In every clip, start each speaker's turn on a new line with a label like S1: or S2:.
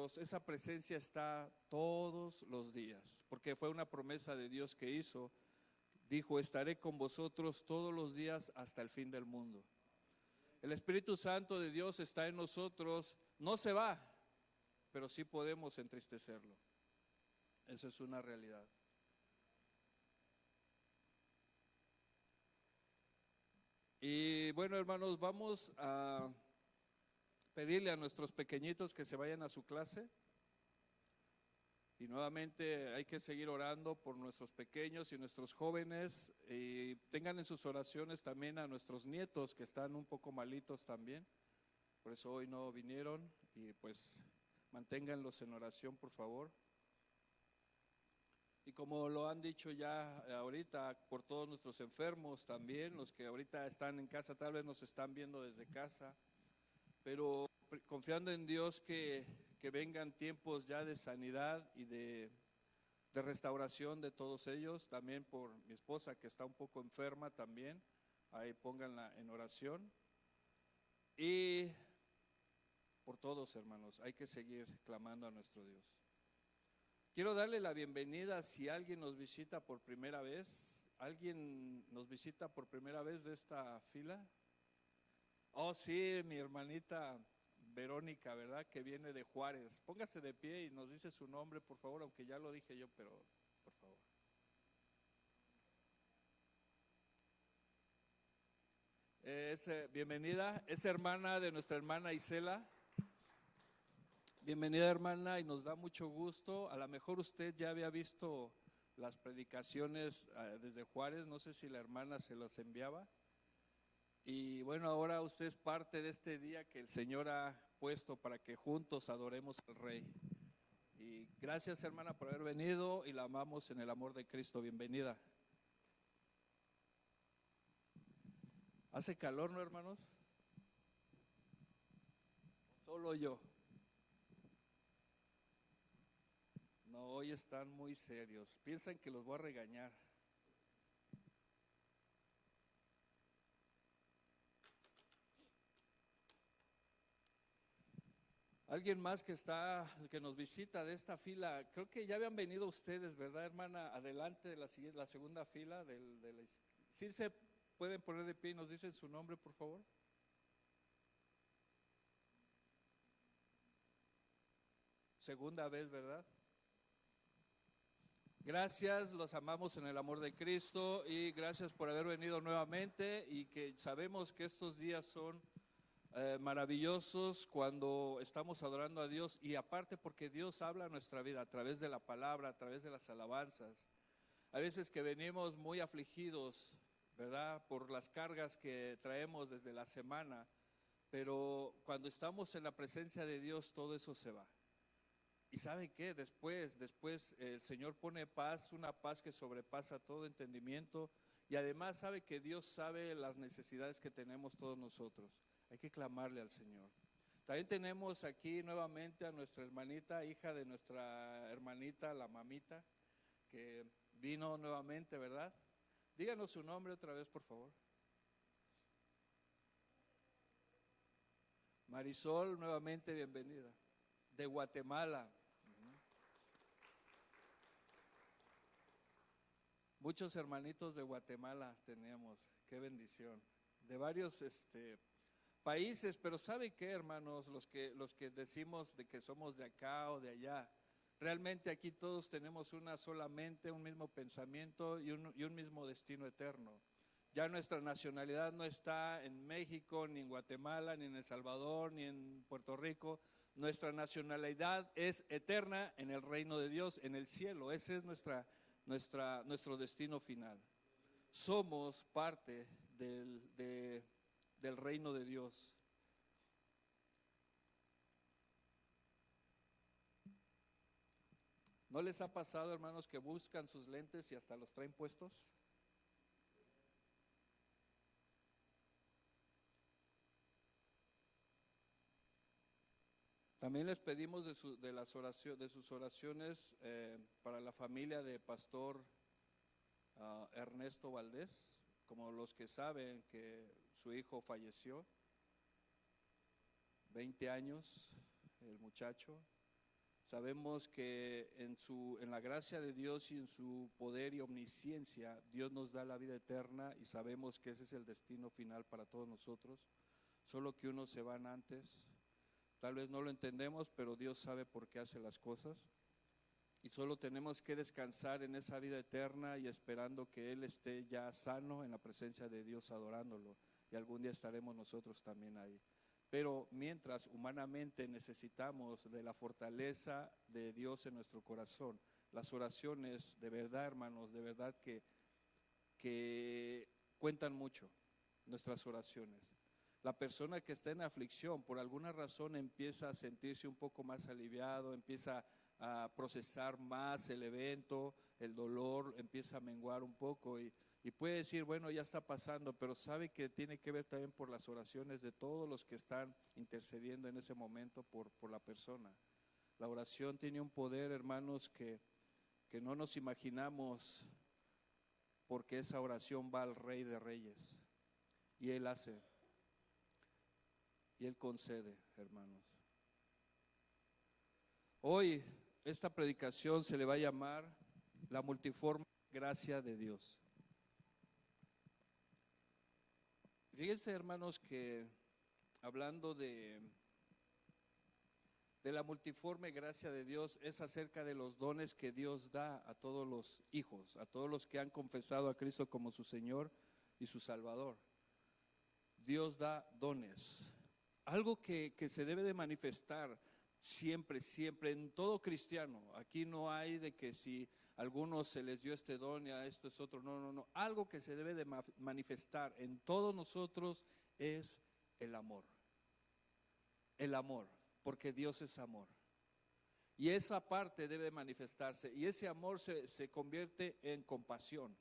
S1: nosotros, esa presencia está todos los días, porque fue una promesa de Dios que hizo. Dijo, estaré con vosotros todos los días hasta el fin del mundo. El Espíritu Santo de Dios está en nosotros, no se va, pero sí podemos entristecerlo. Eso es una realidad. Y bueno, hermanos, vamos a pedirle a nuestros pequeñitos que se vayan a su clase. Y nuevamente hay que seguir orando por nuestros pequeños y nuestros jóvenes, y tengan en sus oraciones también a nuestros nietos que están un poco malitos también, por eso hoy no vinieron, y pues manténganlos en oración, por favor. Y como lo han dicho ya ahorita, por todos nuestros enfermos también, los que ahorita están en casa, tal vez nos están viendo desde casa, pero confiando en Dios que vengan tiempos ya de sanidad y de restauración de todos ellos, también por mi esposa que está un poco enferma también, ahí pónganla en oración, y por todos, hermanos, hay que seguir clamando a nuestro Dios. Quiero darle la bienvenida si alguien nos visita por primera vez. ¿Alguien nos visita por primera vez de esta fila? Oh, sí, mi hermanita Verónica, ¿verdad? Que viene de Juárez. Póngase de pie y nos dice su nombre, por favor, aunque ya lo dije yo, pero por favor. Bienvenida, es hermana de nuestra hermana Isela. Bienvenida, hermana, y nos da mucho gusto. A lo mejor usted ya había visto las predicaciones desde Juárez, no sé si la hermana se las enviaba. Y bueno, ahora usted es parte de este día que el Señor ha puesto para que juntos adoremos al Rey. Y gracias, hermana, por haber venido, y la amamos en el amor de Cristo. Bienvenida. ¿Hace calor, no, hermanos? Solo yo. No, hoy están muy serios. Piensan que los voy a regañar. Alguien más que nos visita de esta fila, creo que ya habían venido ustedes, ¿verdad, hermana? Adelante de la segunda fila. ¿Sí se pueden poner de pie y nos dicen su nombre, por favor? Segunda vez, ¿verdad? Gracias, los amamos en el amor de Cristo, y gracias por haber venido nuevamente, y que sabemos que estos días son maravillosos cuando estamos adorando a Dios, y aparte porque Dios habla a nuestra vida a través de la palabra, a través de las alabanzas. A veces que venimos muy afligidos, ¿verdad? Por las cargas que traemos desde la semana, pero cuando estamos en la presencia de Dios todo eso se va. ¿Y sabe qué? Después el Señor pone paz, una paz que sobrepasa todo entendimiento, y además sabe que Dios sabe las necesidades que tenemos todos nosotros. Hay que clamarle al Señor. También tenemos aquí nuevamente a nuestra hermanita, hija de nuestra hermanita, la mamita, que vino nuevamente, ¿verdad? Díganos su nombre otra vez, por favor. Marisol, nuevamente bienvenida. De Guatemala. Muchos hermanitos de Guatemala tenemos, qué bendición. De varios países, pero ¿sabe qué, hermanos? Los que decimos de que somos de acá o de allá, realmente aquí todos tenemos una sola mente, un mismo pensamiento y un mismo destino eterno. Ya nuestra nacionalidad no está en México, ni en Guatemala, ni en El Salvador, ni en Puerto Rico. Nuestra nacionalidad es eterna en el reino de Dios, en el cielo. Ese es nuestro destino final. Somos parte del reino de Dios. ¿No les ha pasado, hermanos, que buscan sus lentes y hasta los traen puestos? También les pedimos de sus oraciones para la familia de Pastor Ernesto Valdés, como los que saben que su hijo falleció, 20 años, el muchacho. Sabemos que en la gracia de Dios y en su poder y omnisciencia, Dios nos da la vida eterna y sabemos que ese es el destino final para todos nosotros. Solo que unos se van antes. Tal vez no lo entendemos, pero Dios sabe por qué hace las cosas. Y solo tenemos que descansar en esa vida eterna y esperando que Él esté ya sano en la presencia de Dios, adorándolo. Y algún día estaremos nosotros también ahí. Pero mientras humanamente necesitamos de la fortaleza de Dios en nuestro corazón, las oraciones de verdad, hermanos, de verdad que cuentan mucho, nuestras oraciones. La persona que está en aflicción por alguna razón empieza a sentirse un poco más aliviado, empieza a procesar más el evento, el dolor empieza a menguar un poco y puede decir, bueno, ya está pasando, pero sabe que tiene que ver también por las oraciones de todos los que están intercediendo en ese momento por la persona. La oración tiene un poder, hermanos, que no nos imaginamos, porque esa oración va al Rey de Reyes y Él hace. Y Él concede, hermanos. Hoy esta predicación se le va a llamar la multiforme gracia de Dios. Fíjense, hermanos, que hablando de la multiforme gracia de Dios es acerca de los dones que Dios da a todos los hijos, a todos los que han confesado a Cristo como su Señor y su Salvador. Dios da dones. Algo que se debe de manifestar siempre, siempre, en todo cristiano. Aquí no hay de que si a algunos se les dio este don y a esto es otro. No, no, no. Algo que se debe de manifestar en todos nosotros es el amor. El amor, porque Dios es amor. Y esa parte debe manifestarse. Y ese amor se convierte en compasión,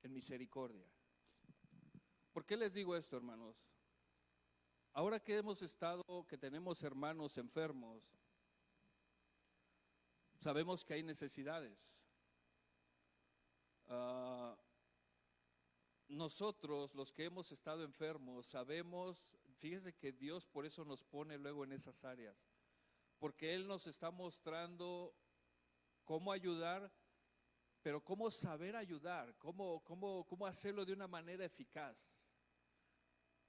S1: en misericordia. ¿Por qué les digo esto, hermanos? Ahora que que tenemos hermanos enfermos, sabemos que hay necesidades. Nosotros, los que hemos estado enfermos, sabemos, fíjese que Dios por eso nos pone luego en esas áreas, porque Él nos está mostrando cómo ayudar, pero cómo saber ayudar, cómo hacerlo de una manera eficaz.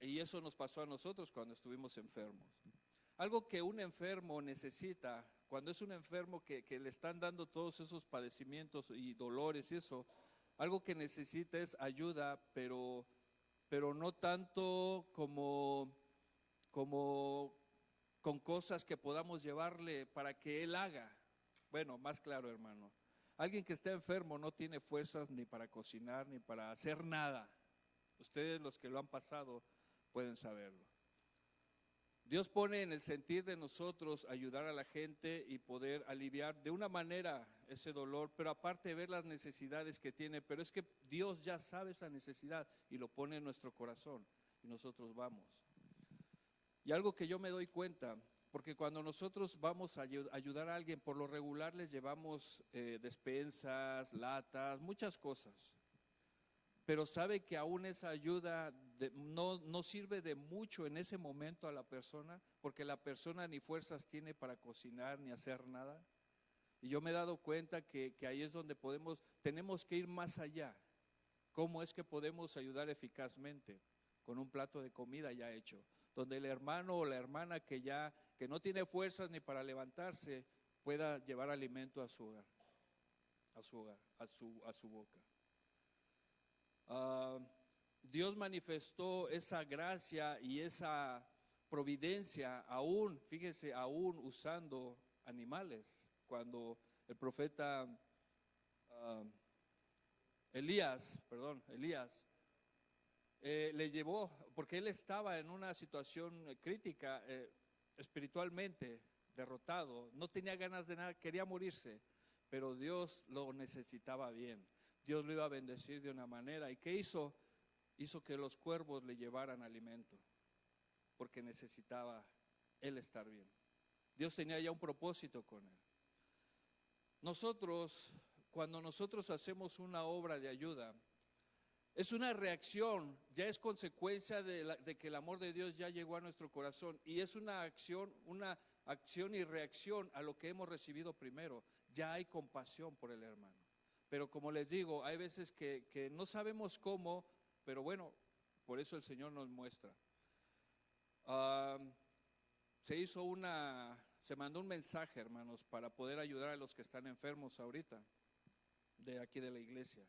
S1: Y eso nos pasó a nosotros cuando estuvimos enfermos. Algo que un enfermo necesita, cuando es un enfermo que le están dando todos esos padecimientos y dolores y eso, algo que necesita es ayuda, pero no tanto como con cosas que podamos llevarle para que él haga. Bueno, más claro, hermano. Alguien que está enfermo no tiene fuerzas ni para cocinar ni para hacer nada. Ustedes, los que lo han pasado, pueden saberlo. Dios pone en el sentir de nosotros ayudar a la gente y poder aliviar de una manera ese dolor, pero aparte de ver las necesidades que tiene, pero es que Dios ya sabe esa necesidad y lo pone en nuestro corazón y nosotros vamos. Y algo que yo me doy cuenta, porque cuando nosotros vamos a ayudar a alguien, por lo regular les llevamos despensas, latas, muchas cosas. Pero sabe que aún esa ayuda no sirve de mucho en ese momento a la persona, porque la persona ni fuerzas tiene para cocinar ni hacer nada. Y yo me he dado cuenta que ahí es donde tenemos que ir más allá. ¿Cómo es que podemos ayudar eficazmente? Con un plato de comida ya hecho, donde el hermano o la hermana que no tiene fuerzas ni para levantarse, pueda llevar alimento a su hogar, a su boca. Dios manifestó esa gracia y esa providencia aún, fíjese, aún usando animales. Cuando el profeta Elías, le llevó, porque él estaba en una situación crítica, espiritualmente derrotado, no tenía ganas de nada, quería morirse, pero Dios lo necesitaba bien. Dios lo iba a bendecir de una manera. ¿Y qué hizo? Hizo que los cuervos le llevaran alimento, porque necesitaba él estar bien. Dios tenía ya un propósito con él. Cuando nosotros hacemos una obra de ayuda, es una reacción, ya es consecuencia de que el amor de Dios ya llegó a nuestro corazón, y es una acción, acción y reacción a lo que hemos recibido primero. Ya hay compasión por el hermano. Pero como les digo, hay veces que no sabemos cómo, pero bueno, por eso el Señor nos muestra. Se mandó un mensaje, hermanos, para poder ayudar a los que están enfermos ahorita, de aquí de la iglesia.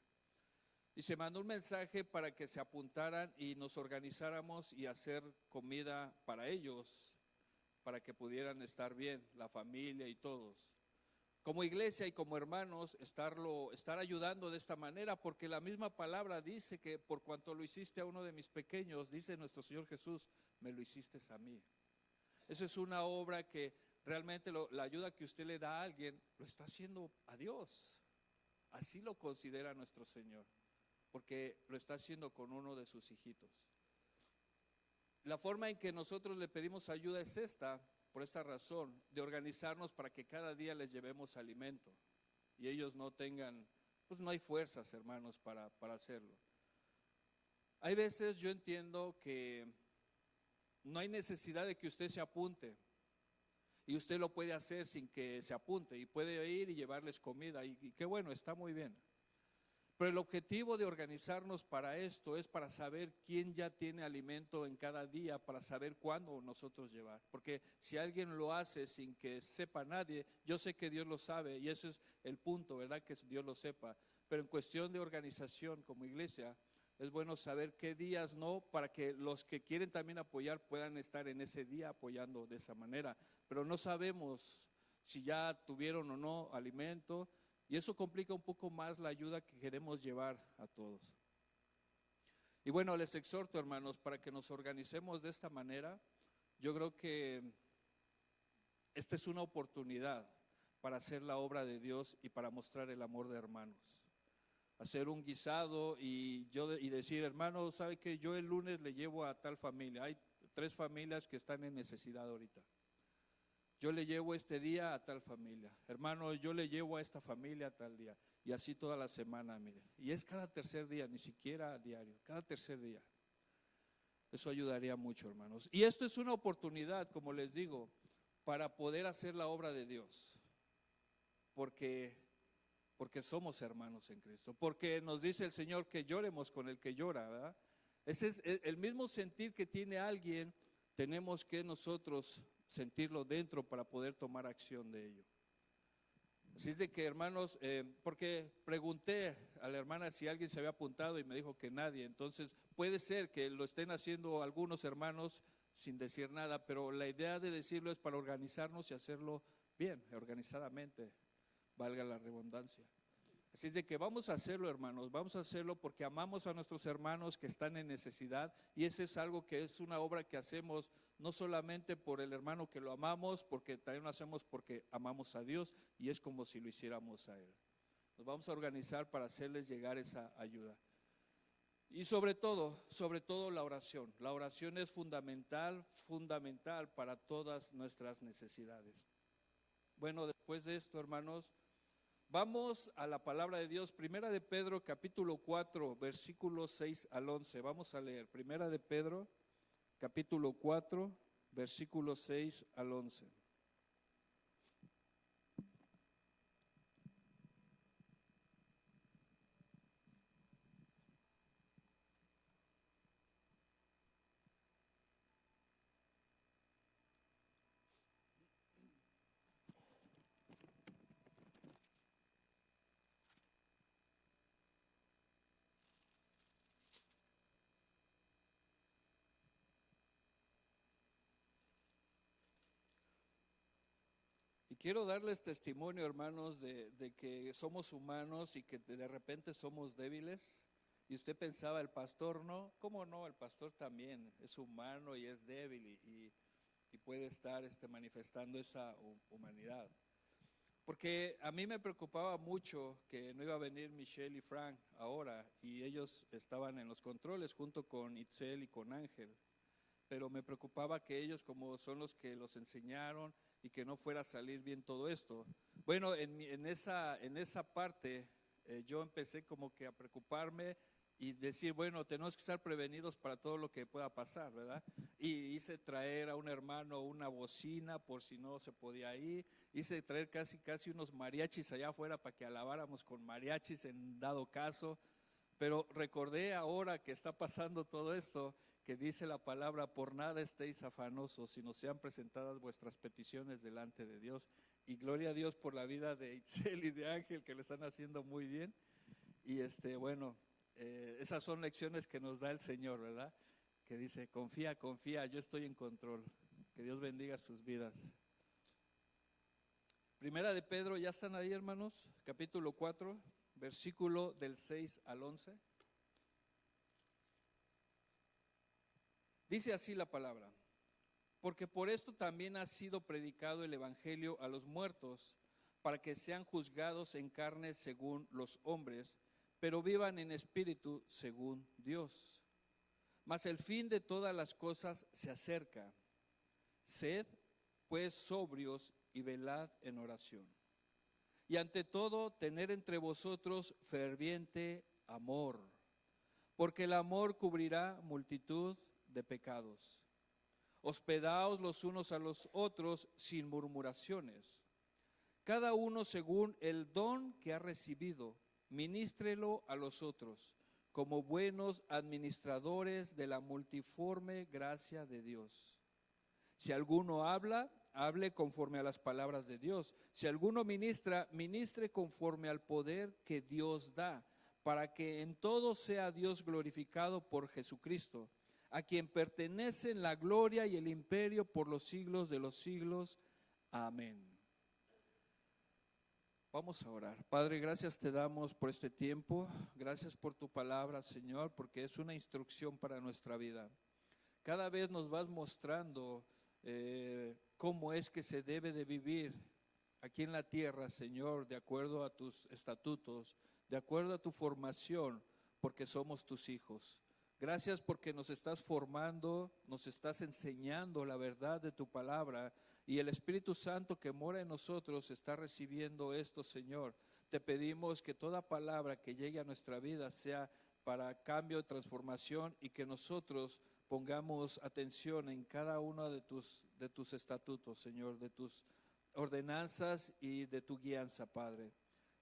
S1: Y se mandó un mensaje para que se apuntaran y nos organizáramos y hacer comida para ellos, para que pudieran estar bien, la familia y todos. Como iglesia y como hermanos, estar ayudando de esta manera, porque la misma palabra dice que por cuanto lo hiciste a uno de mis pequeños, dice nuestro Señor Jesús, me lo hiciste a mí. Esa es una obra que realmente la ayuda que usted le da a alguien, lo está haciendo a Dios. Así lo considera nuestro Señor, porque lo está haciendo con uno de sus hijitos. La forma en que nosotros le pedimos ayuda es esta, por esta razón, de organizarnos para que cada día les llevemos alimento y ellos no tengan, pues no hay fuerzas, hermanos, para hacerlo. Hay veces yo entiendo que no hay necesidad de que usted se apunte y usted lo puede hacer sin que se apunte y puede ir y llevarles comida y qué bueno, está muy bien. Pero el objetivo de organizarnos para esto es para saber quién ya tiene alimento en cada día, para saber cuándo nosotros llevar. Porque si alguien lo hace sin que sepa nadie, yo sé que Dios lo sabe y ese es el punto, ¿verdad? Que Dios lo sepa. Pero en cuestión de organización como iglesia, es bueno saber qué días no, para que los que quieren también apoyar puedan estar en ese día apoyando de esa manera. Pero no sabemos si ya tuvieron o no alimento. Y eso complica un poco más la ayuda que queremos llevar a todos. Y bueno, les exhorto, hermanos, para que nos organicemos de esta manera. Yo creo que esta es una oportunidad para hacer la obra de Dios y para mostrar el amor de hermanos. Hacer un guisado y decir, hermano, ¿sabe qué? Yo el lunes le llevo a tal familia. Hay 3 familias que están en necesidad ahorita. Yo le llevo este día a tal familia, hermano, yo le llevo a esta familia a tal día, y así toda la semana, mire, y es cada tercer día, ni siquiera a diario, cada tercer día. Eso ayudaría mucho, hermanos. Y esto es una oportunidad, como les digo, para poder hacer la obra de Dios, porque somos hermanos en Cristo, porque nos dice el Señor que lloremos con el que llora, ¿verdad? Ese es el mismo sentir que tiene alguien, tenemos que nosotros sentirlo dentro para poder tomar acción de ello. Así es de que, hermanos, porque pregunté a la hermana si alguien se había apuntado y me dijo que nadie, entonces puede ser que lo estén haciendo algunos hermanos sin decir nada, pero la idea de decirlo es para organizarnos y hacerlo bien, organizadamente, valga la redundancia. Así es de que vamos a hacerlo, hermanos, vamos a hacerlo porque amamos a nuestros hermanos que están en necesidad, y ese es algo que es una obra que hacemos no solamente por el hermano que lo amamos, porque también lo hacemos porque amamos a Dios, y es como si lo hiciéramos a Él. Nos vamos a organizar para hacerles llegar esa ayuda. Y sobre todo la oración. La oración es fundamental para todas nuestras necesidades. Bueno, después de esto, hermanos, vamos a la palabra de Dios, Primera de Pedro, capítulo 4, versículos 6 al 11. Vamos a leer, Primera de Pedro, capítulo 4, versículos 6 al 11. Y quiero darles testimonio, hermanos, de que somos humanos y que de repente somos débiles. Y usted pensaba, el pastor no, ¿cómo no? El pastor también es humano y es débil y puede estar manifestando esa humanidad. Porque a mí me preocupaba mucho que no iba a venir Michelle y Frank ahora, y ellos estaban en los controles junto con Itzel y con Ángel. Pero me preocupaba que ellos, como son los que los enseñaron, y que no fuera a salir bien todo esto. Bueno, en esa parte yo empecé como que a preocuparme y decir, bueno, tenemos que estar prevenidos para todo lo que pueda pasar, ¿verdad? Y hice traer a un hermano una bocina por si no se podía ir, hice traer casi unos mariachis allá afuera para que alabáramos con mariachis en dado caso, pero recordé ahora que está pasando todo esto, que dice la palabra, por nada estéis afanosos, sino sean presentadas vuestras peticiones delante de Dios, y gloria a Dios por la vida de Itzel y de Ángel, que lo están haciendo muy bien, y bueno, esas son lecciones que nos da el Señor, ¿verdad? Que dice, confía, confía, yo estoy en control. Que Dios bendiga sus vidas. Primera de Pedro, ¿ya están ahí, hermanos? Capítulo 4, versículo del 6 al 11. Dice así la palabra: porque por esto también ha sido predicado el evangelio a los muertos, para que sean juzgados en carne según los hombres, pero vivan en espíritu según Dios. Mas el fin de todas las cosas se acerca. Sed pues sobrios y velad en oración. Y ante todo, tener entre vosotros ferviente amor, porque el amor cubrirá multitud de pecados. Hospedaos los unos a los otros sin murmuraciones. Cada uno según el don que ha recibido, ministrelo a los otros, como buenos administradores de la multiforme gracia de Dios. Si alguno habla, hable conforme a las palabras de Dios. Si alguno ministra, ministre conforme al poder que Dios da, para que en todo sea Dios glorificado por Jesucristo, a quien pertenecen la gloria y el imperio por los siglos de los siglos. Amén. Vamos a orar. Padre, gracias te damos por este tiempo. Gracias por tu palabra, Señor, porque es una instrucción para nuestra vida. Cada vez nos vas mostrando cómo es que se debe de vivir aquí en la tierra, Señor, de acuerdo a tus estatutos, de acuerdo a tu formación, porque somos tus hijos. Gracias porque nos estás formando, nos estás enseñando la verdad de tu palabra, y el Espíritu Santo que mora en nosotros está recibiendo esto, Señor. Te pedimos que toda palabra que llegue a nuestra vida sea para cambio, transformación, y que nosotros pongamos atención en cada uno de tus estatutos, Señor, de tus ordenanzas y de tu guianza, Padre.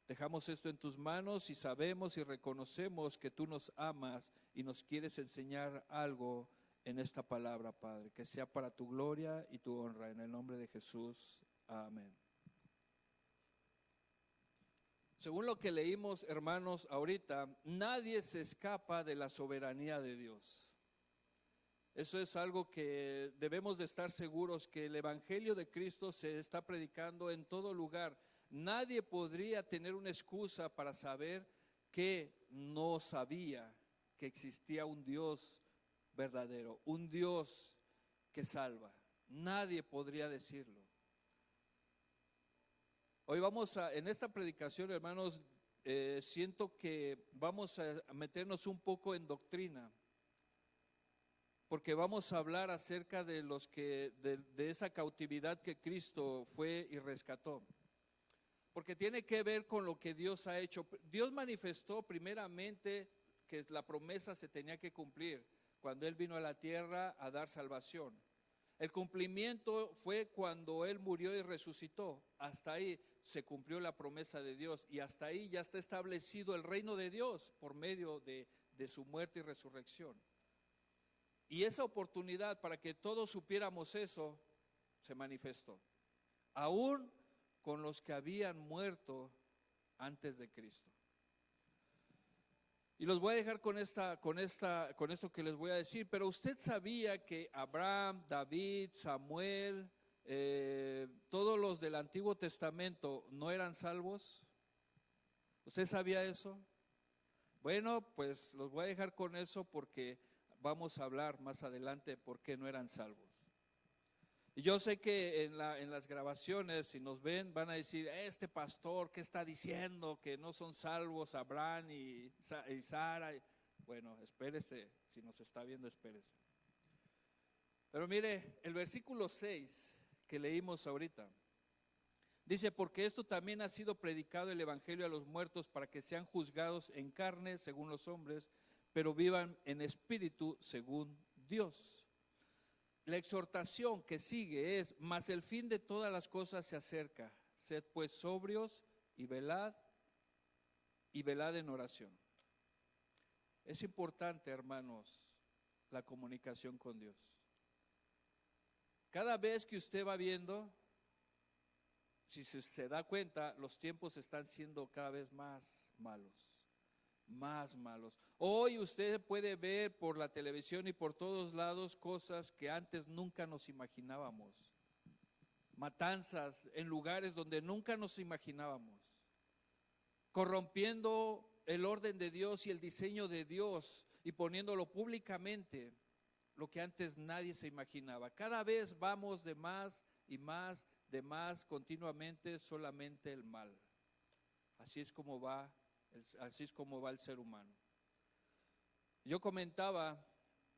S1: Dejamos esto en tus manos y sabemos y reconocemos que tú nos amas y nos quieres enseñar algo en esta palabra, Padre, que sea para tu gloria y tu honra. En el nombre de Jesús, amén. Según lo que leímos, hermanos, ahorita, nadie se escapa de la soberanía de Dios. Eso es algo que debemos de estar seguros, que el evangelio de Cristo se está predicando en todo lugar. Nadie podría tener una excusa para saber que no sabía que existía un Dios verdadero, un Dios que salva. Nadie podría decirlo. Hoy en esta predicación, hermanos, siento que vamos a meternos un poco en doctrina, porque vamos a hablar acerca de de esa cautividad que Cristo fue y rescató. Porque tiene que ver con lo que Dios ha hecho. Dios manifestó primeramente que la promesa se tenía que cumplir cuando Él vino a la tierra a dar salvación. El cumplimiento fue cuando Él murió y resucitó. Hasta ahí se cumplió la promesa de Dios, y hasta ahí ya está establecido el reino de Dios por medio de su muerte y resurrección. Y esa oportunidad para que todos supiéramos eso se manifestó, aún con los que habían muerto antes de Cristo. Y los voy a dejar con esto que les voy a decir. Pero usted sabía que Abraham, David, Samuel, todos los del Antiguo Testamento no eran salvos. ¿Usted sabía eso? Bueno, pues los voy a dejar con eso, porque vamos a hablar más adelante por qué no eran salvos. Y yo sé que en las grabaciones, si nos ven, van a decir, este pastor, ¿qué está diciendo? Que no son salvos Abraham y Sara. Bueno, espérese, si nos está viendo, espérese. Pero mire, el versículo 6 que leímos ahorita, dice, porque esto también ha sido predicado el evangelio a los muertos, para que sean juzgados en carne según los hombres, pero vivan en espíritu según Dios. La exhortación que sigue es: mas el fin de todas las cosas se acerca. Sed pues sobrios y velad en oración. Es importante, hermanos, la comunicación con Dios. Cada vez que usted va viendo, si se da cuenta, los tiempos están siendo cada vez más malos. Más malos. Hoy usted puede ver por la televisión y por todos lados cosas que antes nunca nos imaginábamos. Matanzas en lugares donde nunca nos imaginábamos. Corrompiendo el orden de Dios y el diseño de Dios y poniéndolo públicamente, lo que antes nadie se imaginaba. Cada vez vamos de más y más, de más, continuamente, solamente el mal. Así es como va el ser humano. Yo comentaba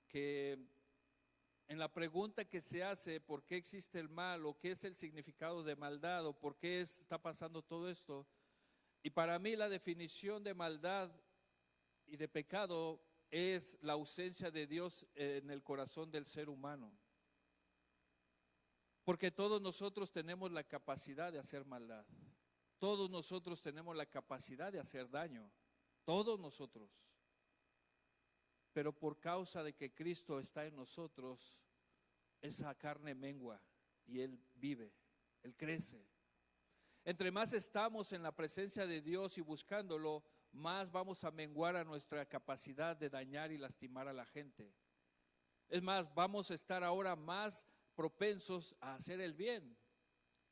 S1: que en la pregunta que se hace, ¿por qué existe el mal? ¿O qué es el significado de maldad? ¿O por qué está pasando todo esto? Y para mí la definición de maldad y de pecado es la ausencia de Dios en el corazón del ser humano. Porque todos nosotros tenemos la capacidad de hacer maldad. Todos nosotros tenemos la capacidad de hacer daño. Todos nosotros. Pero por causa de que Cristo está en nosotros, esa carne mengua y Él vive, Él crece. Entre más estamos en la presencia de Dios y buscándolo, más vamos a menguar a nuestra capacidad de dañar y lastimar a la gente. Es más, vamos a estar ahora más propensos a hacer el bien,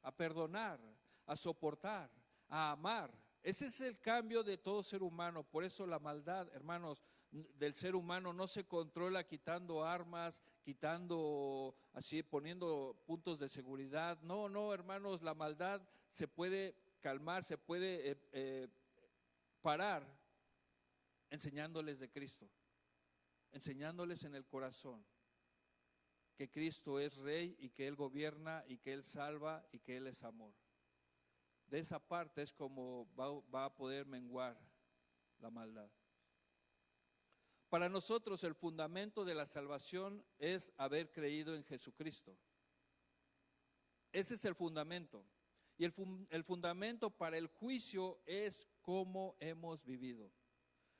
S1: a perdonar, a soportar, a amar. Ese es el cambio de todo ser humano. Por eso la maldad, hermanos, del ser humano no se controla quitando armas, poniendo puntos de seguridad. No, hermanos, la maldad se puede calmar, se puede parar enseñándoles de Cristo, enseñándoles en el corazón que Cristo es Rey y que Él gobierna y que Él salva y que Él es amor. De esa parte es como va a poder menguar la maldad. Para nosotros el fundamento de la salvación es haber creído en Jesucristo. Ese es el fundamento. Y el fundamento para el juicio es cómo hemos vivido.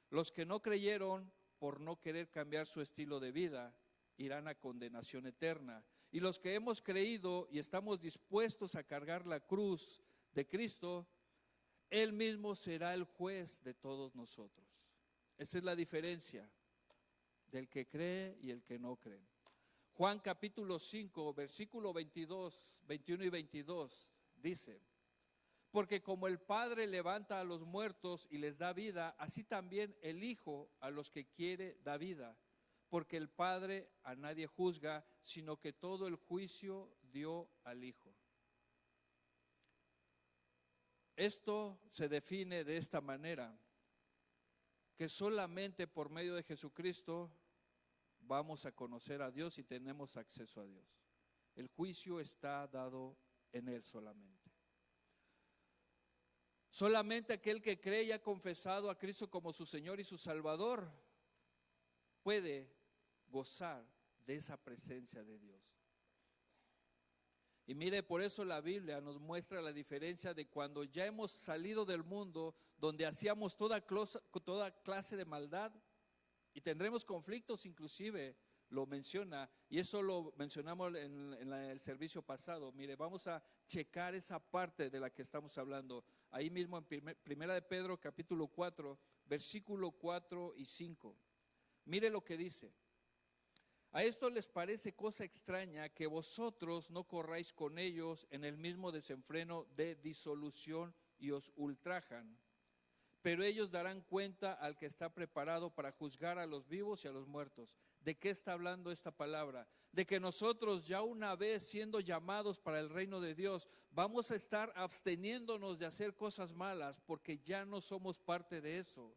S1: Los que no creyeron, por no querer cambiar su estilo de vida, irán a condenación eterna. Y los que hemos creído y estamos dispuestos a cargar la cruz de Cristo, Él mismo será el juez de todos nosotros. Esa es la diferencia del que cree y el que no cree. Juan capítulo 5, versículo 22, 21 y 22 dice: porque como el Padre levanta a los muertos y les da vida, así también el Hijo a los que quiere da vida. Porque el Padre a nadie juzga, sino que todo el juicio dio al Hijo. Esto se define de esta manera, que solamente por medio de Jesucristo vamos a conocer a Dios y tenemos acceso a Dios. El juicio está dado en Él solamente. Solamente aquel que cree y ha confesado a Cristo como su Señor y su Salvador puede gozar de esa presencia de Dios. Y mire, por eso la Biblia nos muestra la diferencia de cuando ya hemos salido del mundo donde hacíamos toda clase de maldad y tendremos conflictos, inclusive lo menciona, y eso lo mencionamos en el servicio pasado. Mire, vamos a checar esa parte de la que estamos hablando. Ahí mismo en Primera de Pedro capítulo 4, versículo 4 y 5. Mire lo que dice: a esto les parece cosa extraña que vosotros no corráis con ellos en el mismo desenfreno de disolución y os ultrajan. Pero ellos darán cuenta al que está preparado para juzgar a los vivos y a los muertos. ¿De qué está hablando esta palabra? De que nosotros ya una vez siendo llamados para el reino de Dios, vamos a estar absteniéndonos de hacer cosas malas porque ya no somos parte de eso.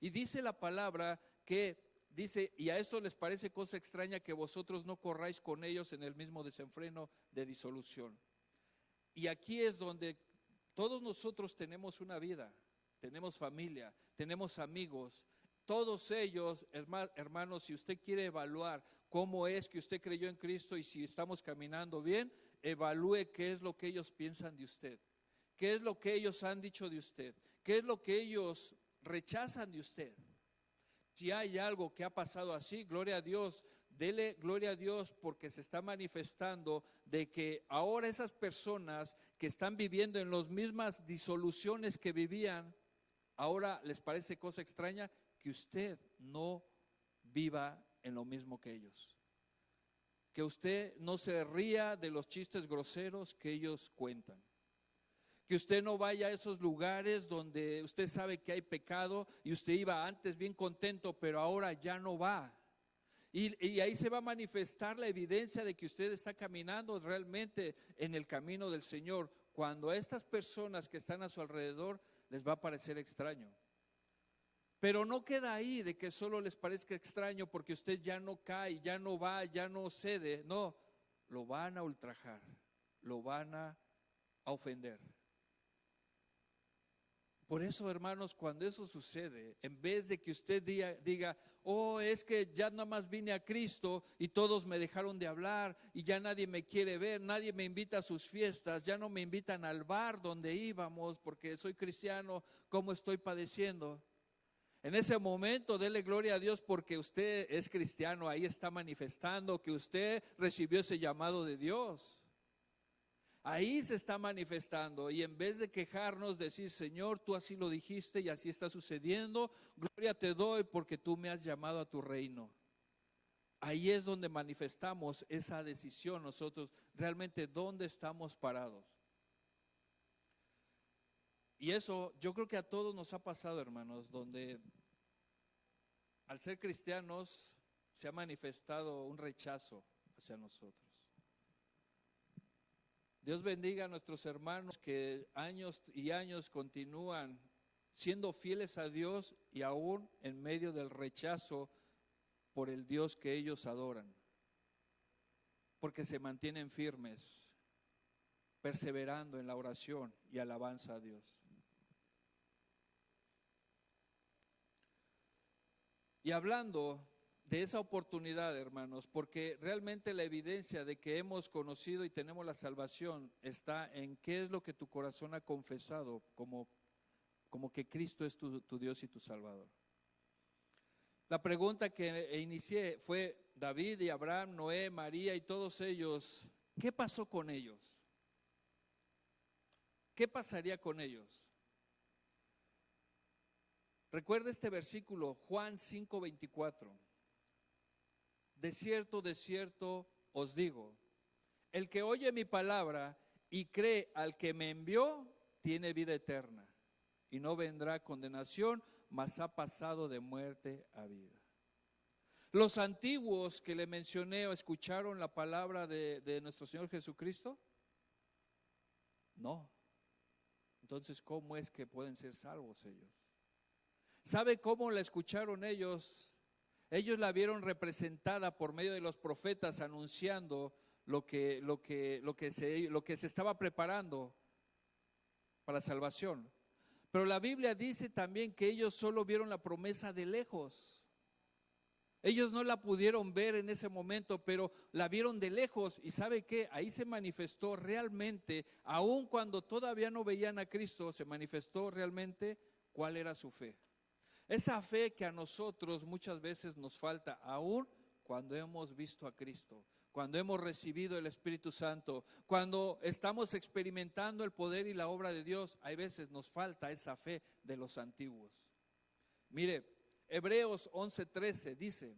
S1: Y dice la palabra que dice: y a esto les parece cosa extraña que vosotros no corráis con ellos en el mismo desenfreno de disolución. Y aquí es donde todos nosotros tenemos una vida, tenemos familia, tenemos amigos, todos ellos, hermanos, si usted quiere evaluar cómo es que usted creyó en Cristo y si estamos caminando bien, evalúe qué es lo que ellos piensan de usted, qué es lo que ellos han dicho de usted, qué es lo que ellos rechazan de usted. Si hay algo que ha pasado así, gloria a Dios, dele gloria a Dios porque se está manifestando de que ahora esas personas que están viviendo en las mismas disoluciones que vivían, ahora les parece cosa extraña que usted no viva en lo mismo que ellos. Que usted no se ría de los chistes groseros que ellos cuentan. Que usted no vaya a esos lugares donde usted sabe que hay pecado y usted iba antes bien contento, pero ahora ya no va. Y ahí se va a manifestar la evidencia de que usted está caminando realmente en el camino del Señor, cuando a estas personas que están a su alrededor les va a parecer extraño. Pero no queda ahí de que solo les parezca extraño porque usted ya no cae, ya no va, ya no cede. No, lo van a ultrajar, lo van a ofender. Por eso, hermanos, cuando eso sucede, en vez de que usted diga, oh, es que ya nada más vine a Cristo y todos me dejaron de hablar y ya nadie me quiere ver, nadie me invita a sus fiestas, ya no me invitan al bar donde íbamos porque soy cristiano, ¿cómo estoy padeciendo? En ese momento, dele gloria a Dios porque usted es cristiano, ahí está manifestando que usted recibió ese llamado de Dios. Ahí se está manifestando y en vez de quejarnos, decir, Señor, tú así lo dijiste y así está sucediendo, gloria te doy porque tú me has llamado a tu reino. Ahí es donde manifestamos esa decisión nosotros, realmente dónde estamos parados. Y eso yo creo que a todos nos ha pasado, hermanos, donde al ser cristianos se ha manifestado un rechazo hacia nosotros. Dios bendiga a nuestros hermanos que años y años continúan siendo fieles a Dios y aún en medio del rechazo por el Dios que ellos adoran, porque se mantienen firmes, perseverando en la oración y alabanza a Dios. Y hablando de esa oportunidad, hermanos, porque realmente la evidencia de que hemos conocido y tenemos la salvación está en qué es lo que tu corazón ha confesado como que Cristo es tu Dios y tu Salvador. La pregunta que inicié fue David y Abraham, Noé, María y todos ellos, ¿qué pasó con ellos? ¿Qué pasaría con ellos? Recuerda este versículo, Juan 5:24. De cierto os digo, el que oye mi palabra y cree al que me envió, tiene vida eterna y no vendrá condenación, mas ha pasado de muerte a vida. Los antiguos que le mencioné, ¿escucharon la palabra de nuestro Señor Jesucristo? No. Entonces, ¿cómo es que pueden ser salvos ellos? ¿Sabe cómo la escucharon ellos? Ellos la vieron representada por medio de los profetas anunciando lo que se estaba preparando para salvación. Pero la Biblia dice también que ellos solo vieron la promesa de lejos. Ellos no la pudieron ver en ese momento, pero la vieron de lejos. ¿Y sabe qué? Ahí se manifestó realmente, aun cuando todavía no veían a Cristo, se manifestó realmente cuál era su fe. Esa fe que a nosotros muchas veces nos falta, aún cuando hemos visto a Cristo, cuando hemos recibido el Espíritu Santo, cuando estamos experimentando el poder y la obra de Dios, hay veces nos falta esa fe de los antiguos. Mire, Hebreos 11:13 dice,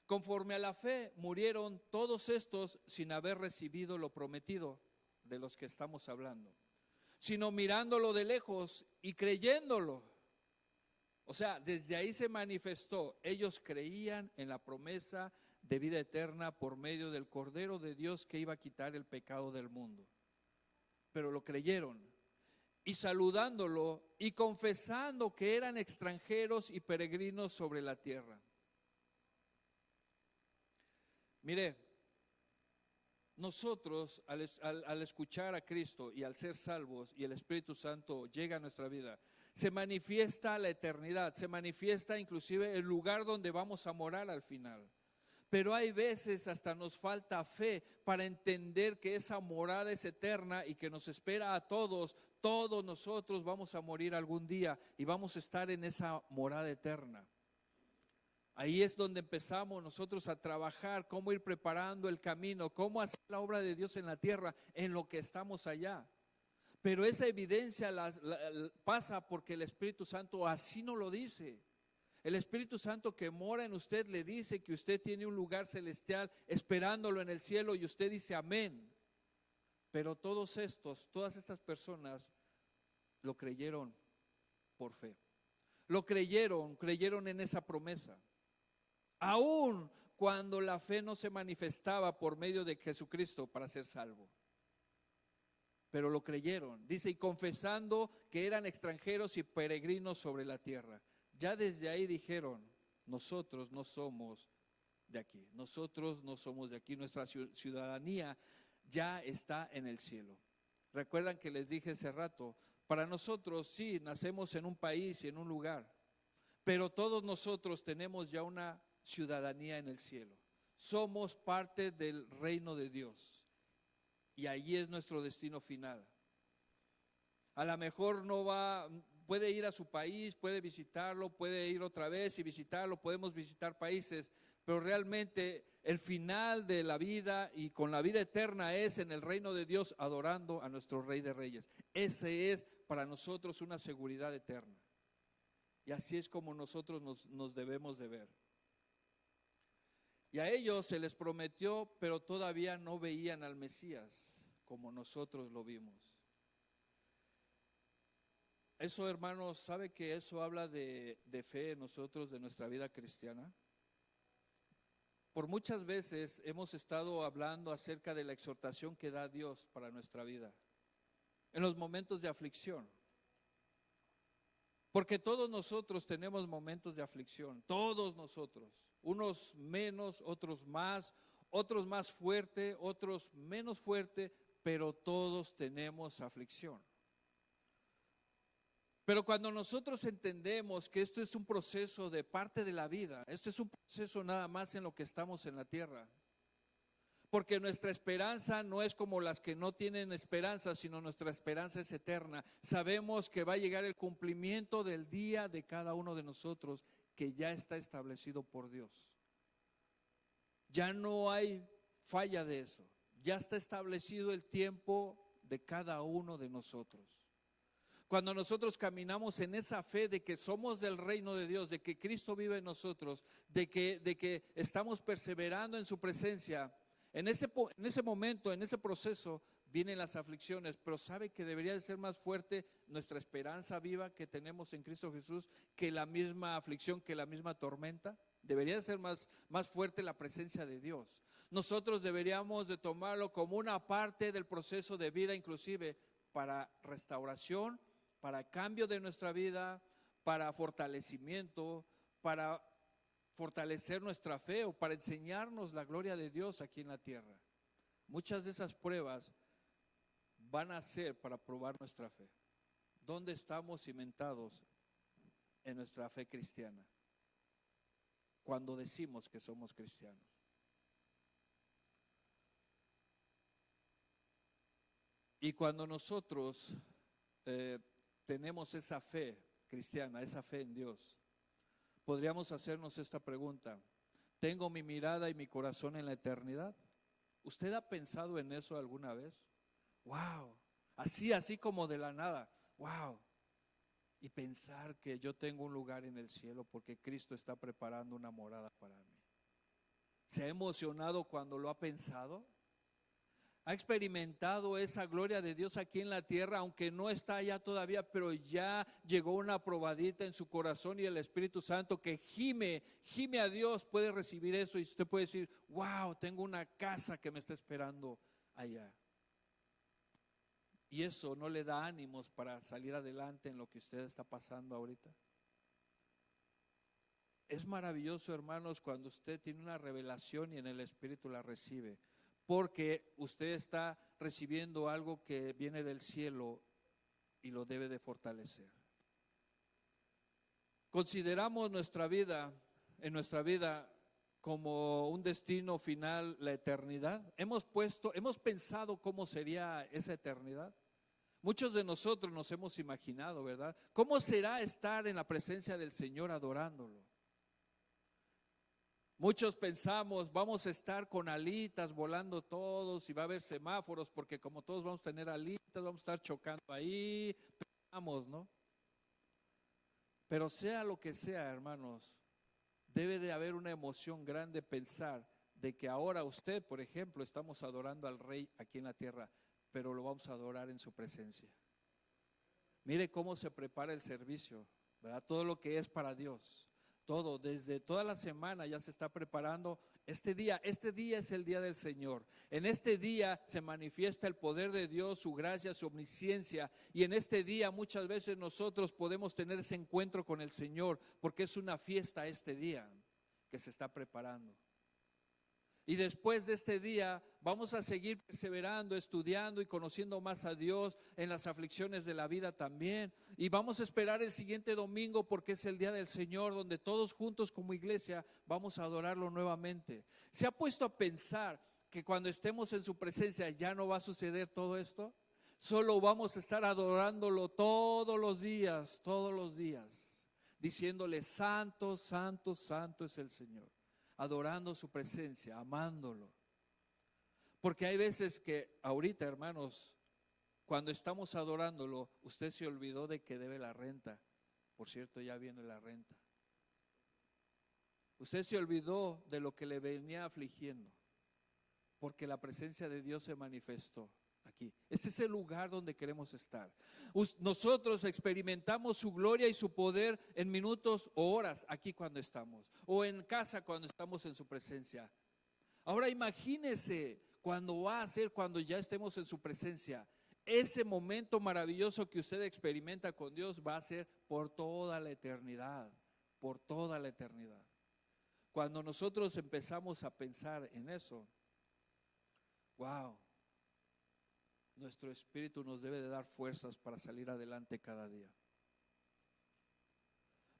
S1: conforme a la fe murieron todos estos sin haber recibido lo prometido, de los que estamos hablando, sino mirándolo de lejos y creyéndolo. O sea, desde ahí se manifestó, ellos creían en la promesa de vida eterna por medio del Cordero de Dios que iba a quitar el pecado del mundo. Pero lo creyeron y saludándolo y confesando que eran extranjeros y peregrinos sobre la tierra. Mire, nosotros al escuchar a Cristo y al ser salvos y el Espíritu Santo llega a nuestra vida, se manifiesta la eternidad, se manifiesta inclusive el lugar donde vamos a morar al final. Pero hay veces hasta nos falta fe para entender que esa morada es eterna y que nos espera a todos. Todos nosotros vamos a morir algún día y vamos a estar en esa morada eterna. Ahí es donde empezamos nosotros a trabajar, cómo ir preparando el camino, cómo hacer la obra de Dios en la tierra, en lo que estamos allá. Pero esa evidencia pasa porque el Espíritu Santo así nos lo dice. El Espíritu Santo que mora en usted le dice que usted tiene un lugar celestial esperándolo en el cielo y usted dice amén. Pero todas estas personas lo creyeron por fe. Lo creyeron en esa promesa. Aún cuando la fe no se manifestaba por medio de Jesucristo para ser salvo. Pero lo creyeron. Dice, y confesando que eran extranjeros y peregrinos sobre la tierra. Ya desde ahí dijeron, nosotros no somos de aquí. Nosotros no somos de aquí. Nuestra ciudadanía ya está en el cielo. Recuerdan que les dije hace rato, para nosotros sí, nacemos en un país y en un lugar. Pero todos nosotros tenemos ya una ciudadanía en el cielo. Somos parte del reino de Dios. Y allí es nuestro destino final. A lo mejor puede ir a su país, puede visitarlo, puede ir otra vez y visitarlo, podemos visitar países, pero realmente el final de la vida y con la vida eterna es en el reino de Dios adorando a nuestro Rey de Reyes. Ese es para nosotros una seguridad eterna. Y así es como nosotros nos debemos de ver. Y a ellos se les prometió, pero todavía no veían al Mesías como nosotros lo vimos. Eso, hermanos, ¿sabe que eso habla de fe en nosotros, de nuestra vida cristiana? Por muchas veces hemos estado hablando acerca de la exhortación que da Dios para nuestra vida, en los momentos de aflicción. Porque todos nosotros tenemos momentos de aflicción, todos nosotros, unos menos, otros más fuerte, otros menos fuerte, pero todos tenemos aflicción. Pero cuando nosotros entendemos que esto es un proceso de parte de la vida, esto es un proceso nada más en lo que estamos en la tierra, porque nuestra esperanza no es como las que no tienen esperanza, sino nuestra esperanza es eterna. Sabemos que va a llegar el cumplimiento del día de cada uno de nosotros, que ya está establecido por Dios. Ya no hay falla de eso, ya está establecido el tiempo de cada uno de nosotros. Cuando nosotros caminamos en esa fe de que somos del reino de Dios, de que Cristo vive en nosotros, de que estamos perseverando en su presencia, en ese momento, en ese proceso, vienen las aflicciones, pero ¿sabe que debería de ser más fuerte nuestra esperanza viva que tenemos en Cristo Jesús que la misma aflicción, que la misma tormenta? Debería de ser más fuerte la presencia de Dios. Nosotros deberíamos de tomarlo como una parte del proceso de vida, inclusive para restauración, para cambio de nuestra vida, para fortalecimiento, para fortalecer nuestra fe o para enseñarnos la gloria de Dios aquí en la tierra. Muchas de esas pruebas van a ser para probar nuestra fe. ¿Dónde estamos cimentados en nuestra fe cristiana? Cuando decimos que somos cristianos. Y cuando nosotros tenemos esa fe cristiana, esa fe en Dios, podríamos hacernos esta pregunta: ¿tengo mi mirada y mi corazón en la eternidad? ¿Usted ha pensado en eso alguna vez? ¡Wow! Así como de la nada. ¡Wow! Y pensar que yo tengo un lugar en el cielo porque Cristo está preparando una morada para mí. ¿Se ha emocionado cuando lo ha pensado? ¿Ha experimentado esa gloria de Dios aquí en la tierra, aunque no está allá todavía, pero ya llegó una probadita en su corazón y el Espíritu Santo que gime a Dios puede recibir eso y usted puede decir: wow, tengo una casa que me está esperando allá? Y eso no le da ánimos para salir adelante en lo que usted está pasando ahorita. Es maravilloso, hermanos, cuando usted tiene una revelación y en el Espíritu la recibe. porque usted está recibiendo algo que viene del cielo y lo debe de fortalecer. Consideramos en nuestra vida como un destino final la eternidad. Hemos pensado cómo sería esa eternidad. Muchos de nosotros nos hemos imaginado, ¿verdad? ¿Cómo será estar en la presencia del Señor adorándolo? Muchos pensamos, vamos a estar con alitas volando todos y va a haber semáforos porque como todos vamos a tener alitas, vamos a estar chocando ahí, pensamos, ¿no? Pero sea lo que sea, hermanos, debe de haber una emoción grande pensar de que ahora usted, por ejemplo, estamos adorando al Rey aquí en la tierra, pero lo vamos a adorar en su presencia. Mire cómo se prepara el servicio, ¿verdad? Todo lo que es para Dios. Todo, desde toda la semana ya se está preparando este día es el día del Señor. En este día se manifiesta el poder de Dios, su gracia, su omnisciencia, y en este día muchas veces nosotros podemos tener ese encuentro con el Señor, porque es una fiesta este día que se está preparando. Y después de este día vamos a seguir perseverando, estudiando y conociendo más a Dios en las aflicciones de la vida también. Y vamos a esperar el siguiente domingo porque es el día del Señor, donde todos juntos como iglesia vamos a adorarlo nuevamente. ¿Se ha puesto a pensar que cuando estemos en su presencia ya no va a suceder todo esto? Solo vamos a estar adorándolo todos los días, diciéndole santo, santo, santo es el Señor. Adorando su presencia, amándolo. Porque hay veces que ahorita, hermanos, cuando estamos adorándolo, usted se olvidó de que debe la renta. Por cierto, ya viene la renta. Usted se olvidó de lo que le venía afligiendo, porque la presencia de Dios se manifestó aquí. Ese es el lugar donde queremos estar. Nosotros experimentamos su gloria y su poder en minutos o horas aquí cuando estamos, o en casa cuando estamos en su presencia. Ahora imagínese cuando va a ser cuando ya estemos en su presencia. Ese momento maravilloso que usted experimenta con Dios va a ser por toda la eternidad, por toda la eternidad. Cuando nosotros empezamos a pensar en eso, wow, nuestro espíritu nos debe de dar fuerzas para salir adelante cada día.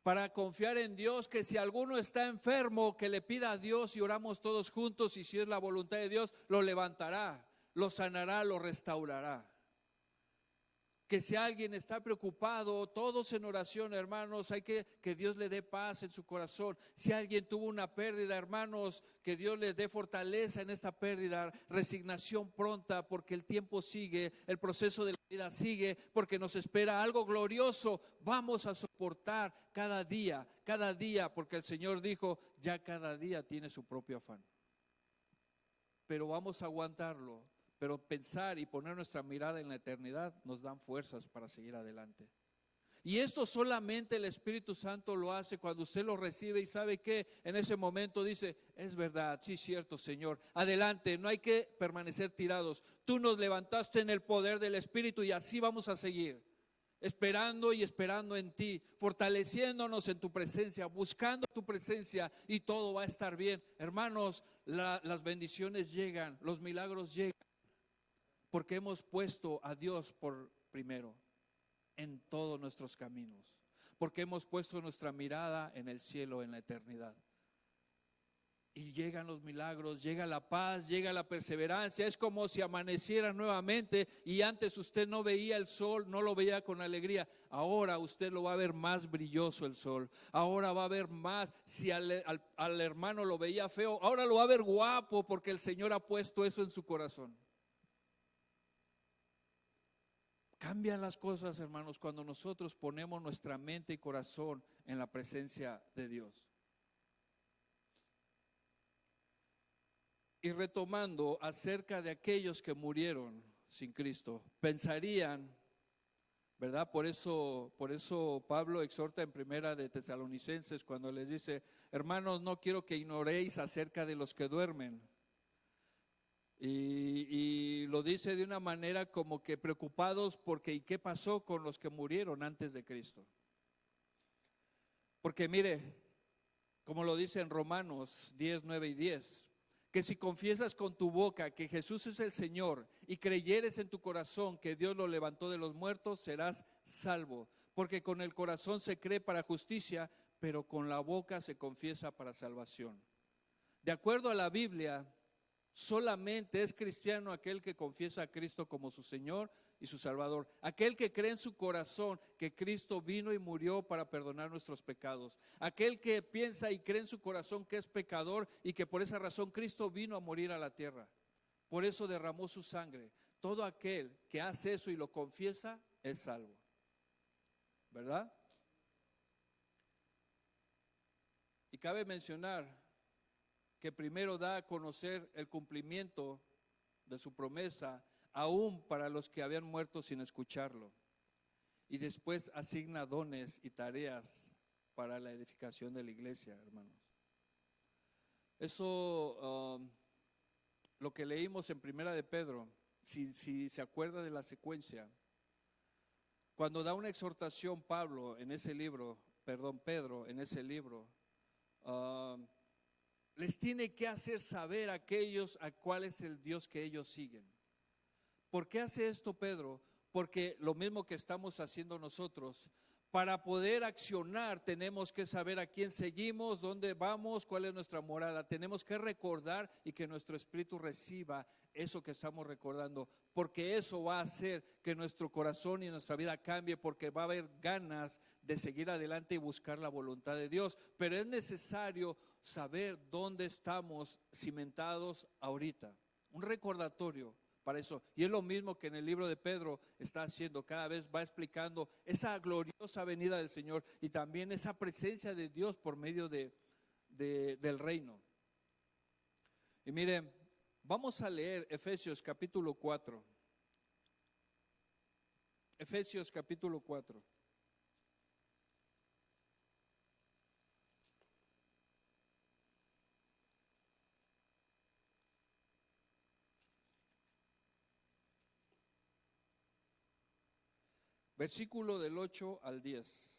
S1: Para confiar en Dios, que si alguno está enfermo, que le pida a Dios y oramos todos juntos, y si es la voluntad de Dios, lo levantará, lo sanará, lo restaurará. Que si alguien está preocupado, todos en oración, hermanos, hay que Dios le dé paz en su corazón. Si alguien tuvo una pérdida, hermanos, que Dios les dé fortaleza en esta pérdida, resignación pronta, porque el tiempo sigue, el proceso de la vida sigue, porque nos espera algo glorioso. Vamos a soportar cada día, porque el Señor dijo, ya cada día tiene su propio afán. Pero vamos a aguantarlo. Pero pensar y poner nuestra mirada en la eternidad nos dan fuerzas para seguir adelante. Y esto solamente el Espíritu Santo lo hace cuando usted lo recibe y sabe que en ese momento dice, es verdad, sí, cierto, Señor, adelante, no hay que permanecer tirados. Tú nos levantaste en el poder del Espíritu y así vamos a seguir. Esperando y esperando en ti, fortaleciéndonos en tu presencia, buscando tu presencia, y todo va a estar bien. Hermanos, las bendiciones llegan, los milagros llegan. Porque hemos puesto a Dios por primero en todos nuestros caminos. Porque hemos puesto nuestra mirada en el cielo, en la eternidad. Y llegan los milagros, llega la paz, llega la perseverancia. Es como si amaneciera nuevamente y antes usted no veía el sol, no lo veía con alegría. Ahora usted lo va a ver más brilloso el sol. Ahora va a ver más, si al hermano lo veía feo, ahora lo va a ver guapo porque el Señor ha puesto eso en su corazón. Cambian las cosas, hermanos, cuando nosotros ponemos nuestra mente y corazón en la presencia de Dios. Y retomando acerca de aquellos que murieron sin Cristo, pensarían, ¿verdad? Por eso Pablo exhorta en primera de Tesalonicenses cuando les dice, hermanos, no quiero que ignoréis acerca de los que duermen. Y lo dice de una manera como que preocupados porque ¿y qué pasó con los que murieron antes de Cristo? Porque mire, como lo dice en Romanos 10, 9 y 10, que si confiesas con tu boca que Jesús es el Señor y creyeres en tu corazón que Dios lo levantó de los muertos, serás salvo. Porque con el corazón se cree para justicia, pero con la boca se confiesa para salvación. De acuerdo a la Biblia, solamente es cristiano aquel que confiesa a Cristo como su Señor y su Salvador, aquel que cree en su corazón que Cristo vino y murió para perdonar nuestros pecados, aquel que piensa y cree en su corazón que es pecador y que por esa razón Cristo vino a morir a la tierra, por eso derramó su sangre. Todo aquel que hace eso y lo confiesa es salvo, ¿verdad? Y cabe mencionar que primero da a conocer el cumplimiento de su promesa, aún para los que habían muerto sin escucharlo. Y después asigna dones y tareas para la edificación de la iglesia, hermanos. Eso, lo que leímos en Primera de Pedro, si se acuerda de la secuencia, cuando da una exhortación Pedro en ese libro, les tiene que hacer saber a aquellos a cuál es el Dios que ellos siguen. ¿Por qué hace esto Pedro? Porque lo mismo que estamos haciendo nosotros, para poder accionar tenemos que saber a quién seguimos, dónde vamos, cuál es nuestra morada. Tenemos que recordar y que nuestro espíritu reciba eso que estamos recordando, porque eso va a hacer que nuestro corazón y nuestra vida cambie, porque va a haber ganas de seguir adelante y buscar la voluntad de Dios. Pero es necesario saber dónde estamos cimentados ahorita, un recordatorio para eso. Y es lo mismo que en el libro de Pedro está haciendo, cada vez va explicando esa gloriosa venida del Señor y también esa presencia de Dios por medio del reino. Y miren, vamos a leer Efesios capítulo 4. Efesios capítulo 4. Versículo del 8 al 10.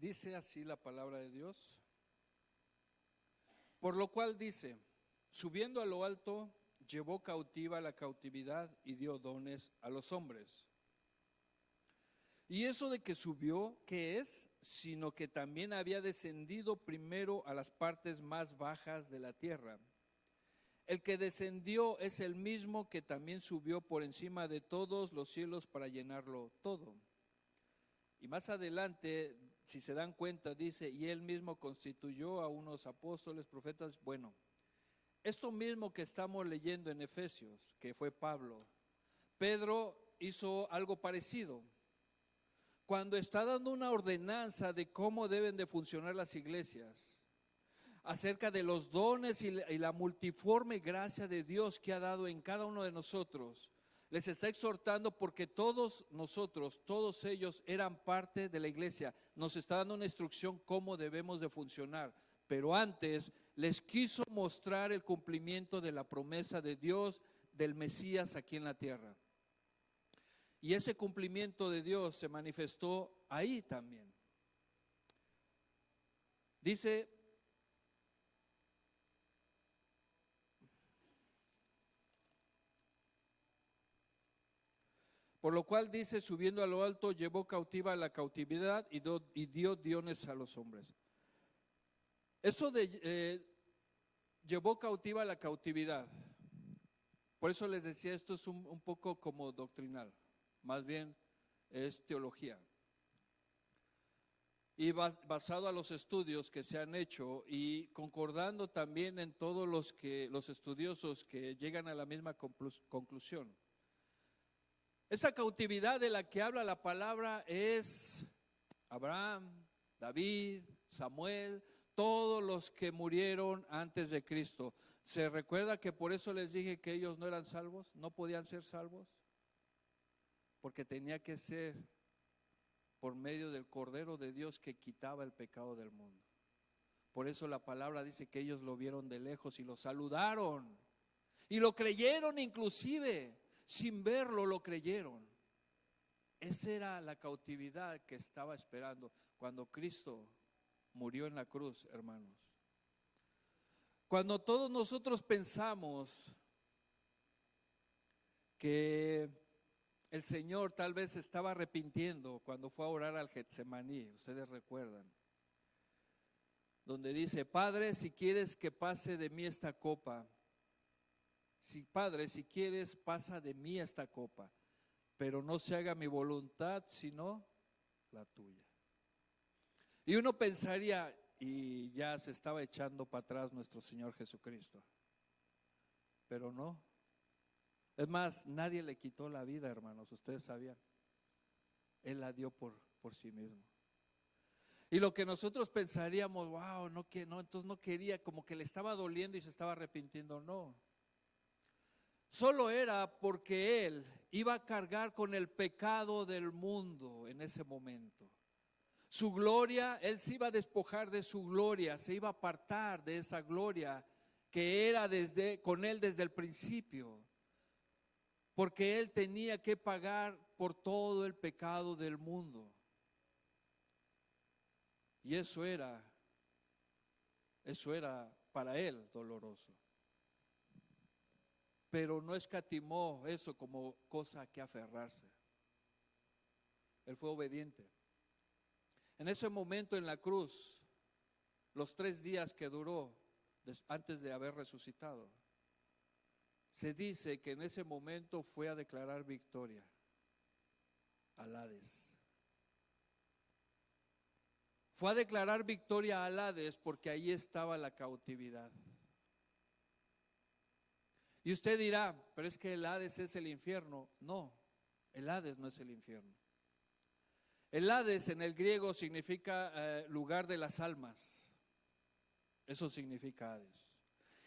S1: Dice así la palabra de Dios. Por lo cual dice, subiendo a lo alto, llevó cautiva la cautividad y dio dones a los hombres. Y eso de que subió, ¿qué es? Sino que también había descendido primero a las partes más bajas de la tierra. El que descendió es el mismo que también subió por encima de todos los cielos para llenarlo todo. Y más adelante, si se dan cuenta, dice, y él mismo constituyó a unos apóstoles, profetas. Bueno, esto mismo que estamos leyendo en Efesios, que fue Pablo, Pedro hizo algo parecido. Cuando está dando una ordenanza de cómo deben de funcionar las iglesias, acerca de los dones y la multiforme gracia de Dios que ha dado en cada uno de nosotros, les está exhortando porque todos nosotros, todos ellos eran parte de la iglesia. Nos está dando una instrucción cómo debemos de funcionar, pero antes les quiso mostrar el cumplimiento de la promesa de Dios del Mesías aquí en la tierra. Y ese cumplimiento de Dios se manifestó ahí también. Dice, por lo cual dice, subiendo a lo alto, llevó cautiva la cautividad y dio dones a los hombres. Eso de llevó cautiva la cautividad. Por eso les decía, esto es un poco como doctrinal, más bien es teología. Y basado a los estudios que se han hecho y concordando también en todos los estudiosos que llegan a la misma conclusión. Esa cautividad de la que habla la palabra es Abraham, David, Samuel, todos los que murieron antes de Cristo. ¿Se recuerda que por eso les dije que ellos no eran salvos? ¿No podían ser salvos? Porque tenía que ser por medio del Cordero de Dios que quitaba el pecado del mundo. Por eso la palabra dice que ellos lo vieron de lejos y lo saludaron y lo creyeron, inclusive sin verlo lo creyeron. Esa era la cautividad que estaba esperando cuando Cristo murió en la cruz, hermanos. Cuando todos nosotros pensamos que el Señor tal vez se estaba arrepintiendo cuando fue a orar al Getsemaní, ustedes recuerdan, donde dice: Padre, si quieres que pase de mí esta copa, Padre, si quieres, pasa de mí esta copa, pero no se haga mi voluntad, sino la tuya. Y uno pensaría, y ya se estaba echando para atrás nuestro Señor Jesucristo, pero no. Es más, nadie le quitó la vida, hermanos, ustedes sabían. Él la dio por sí mismo. Y lo que nosotros pensaríamos, wow, no, entonces no quería, como que le estaba doliendo y se estaba arrepintiendo, no. Solo era porque Él iba a cargar con el pecado del mundo en ese momento. Su gloria, Él se iba a despojar de su gloria, se iba a apartar de esa gloria que era con Él desde el principio. Porque Él tenía que pagar por todo el pecado del mundo. Y eso era para Él doloroso. Pero no escatimó eso como cosa a que aferrarse. Él fue obediente. En ese momento en la cruz, los 3 días que duró antes de haber resucitado, se dice que en ese momento fue a declarar victoria al Hades. Fue a declarar victoria al Hades porque ahí estaba la cautividad. Y usted dirá, pero es que el Hades es el infierno. No, el Hades no es el infierno. El Hades en el griego significa lugar de las almas. Eso significa Hades.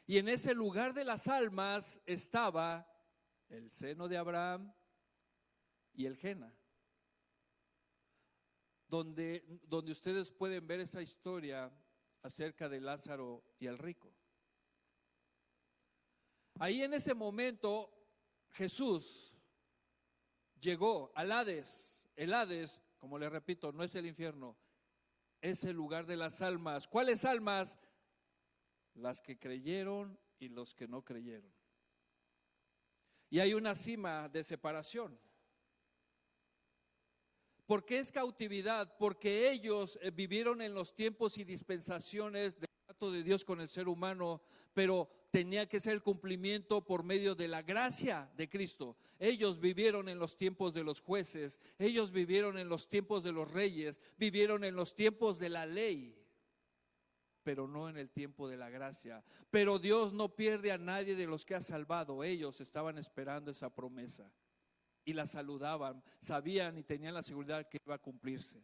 S1: Y en ese lugar de las almas estaba el seno de Abraham y el Gena. Donde ustedes pueden ver esa historia acerca de Lázaro y el rico. Ahí en ese momento Jesús llegó al Hades. El Hades, como les repito, no es el infierno, es el lugar de las almas. ¿Cuáles almas? Las que creyeron y los que no creyeron. Y hay una cima de separación. ¿Por qué es cautividad? Porque ellos vivieron en los tiempos y dispensaciones del trato de Dios con el ser humano, pero tenía que ser el cumplimiento por medio de la gracia de Cristo. Ellos vivieron en los tiempos de los jueces, ellos vivieron en los tiempos de los reyes, vivieron en los tiempos de la ley, pero no en el tiempo de la gracia. Pero Dios no pierde a nadie de los que ha salvado. Ellos estaban esperando esa promesa y la saludaban, sabían y tenían la seguridad que iba a cumplirse.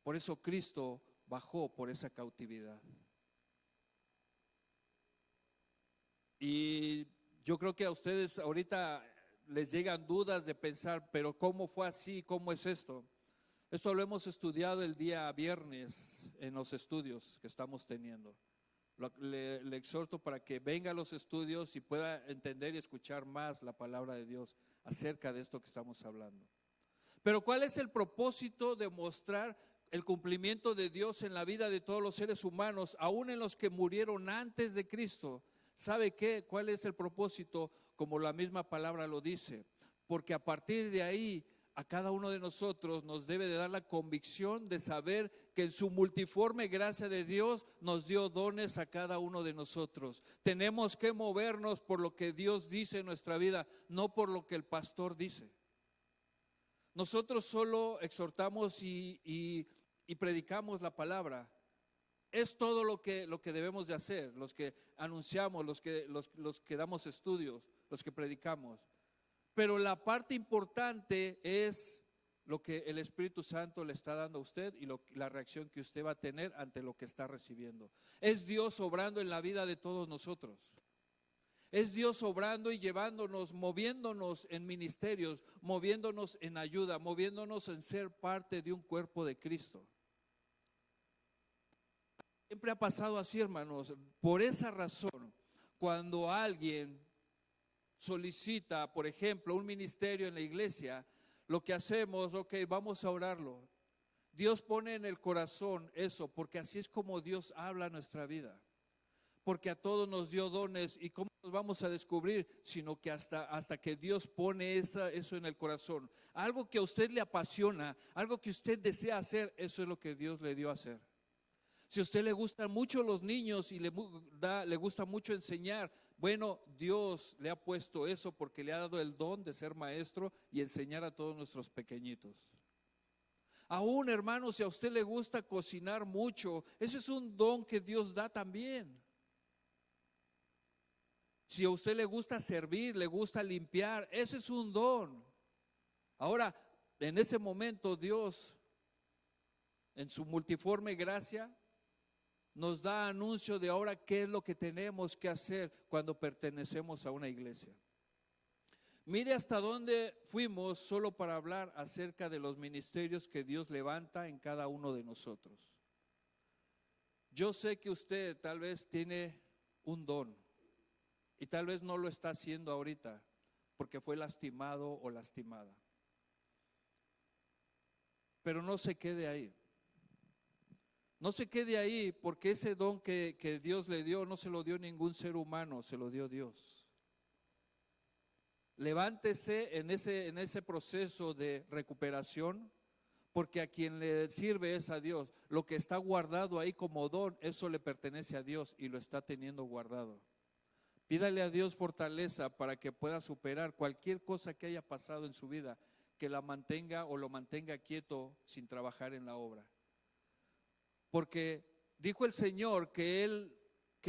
S1: Por eso Cristo bajó por esa cautividad. Y yo creo que a ustedes ahorita les llegan dudas de pensar, pero ¿cómo fue así? ¿Cómo es esto? Esto lo hemos estudiado el día viernes en los estudios que estamos teniendo. Le exhorto para que venga a los estudios y pueda entender y escuchar más la palabra de Dios acerca de esto que estamos hablando. Pero ¿cuál es el propósito de mostrar el cumplimiento de Dios en la vida de todos los seres humanos, aún en los que murieron antes de Cristo? ¿Sabe qué? ¿Cuál es el propósito? Como la misma palabra lo dice, porque a partir de ahí a cada uno de nosotros nos debe de dar la convicción de saber que en su multiforme gracia de Dios nos dio dones a cada uno de nosotros. Tenemos que movernos por lo que Dios dice en nuestra vida, no por lo que el pastor dice. Nosotros solo exhortamos y predicamos la palabra. Es todo lo que debemos de hacer, los que anunciamos, los que damos estudios, los que predicamos. Pero la parte importante es lo que el Espíritu Santo le está dando a usted y la reacción que usted va a tener ante lo que está recibiendo. Es Dios obrando en la vida de todos nosotros. Es Dios obrando y llevándonos, moviéndonos en ministerios, moviéndonos en ayuda, moviéndonos en ser parte de un cuerpo de Cristo. Siempre ha pasado así, hermanos. Por esa razón, cuando alguien solicita, por ejemplo, un ministerio en la iglesia, lo que hacemos, ok, vamos a orarlo. Dios pone en el corazón eso, porque así es como Dios habla a nuestra vida. Porque a todos nos dio dones, y cómo nos vamos a descubrir, sino que hasta que Dios pone eso en el corazón. Algo que a usted le apasiona, algo que usted desea hacer, eso es lo que Dios le dio a hacer. Si a usted le gustan mucho los niños y le gusta mucho enseñar, bueno, Dios le ha puesto eso porque le ha dado el don de ser maestro y enseñar a todos nuestros pequeñitos. Aún, hermanos, si a usted le gusta cocinar mucho, ese es un don que Dios da también. Si a usted le gusta servir, le gusta limpiar, ese es un don. Ahora, en ese momento Dios, en su multiforme gracia, nos da anuncio de ahora qué es lo que tenemos que hacer cuando pertenecemos a una iglesia. Mire hasta dónde fuimos solo para hablar acerca de los ministerios que Dios levanta en cada uno de nosotros. Yo sé que usted tal vez tiene un don y tal vez no lo está haciendo ahorita porque fue lastimado o lastimada. Pero no se quede ahí. No se quede ahí, porque ese don que Dios le dio no se lo dio ningún ser humano, se lo dio Dios. Levántese en ese proceso de recuperación, porque a quien le sirve es a Dios. Lo que está guardado ahí como don, eso le pertenece a Dios y lo está teniendo guardado. Pídale a Dios fortaleza para que pueda superar cualquier cosa que haya pasado en su vida, que la mantenga o lo mantenga quieto sin trabajar en la obra. Porque dijo el Señor que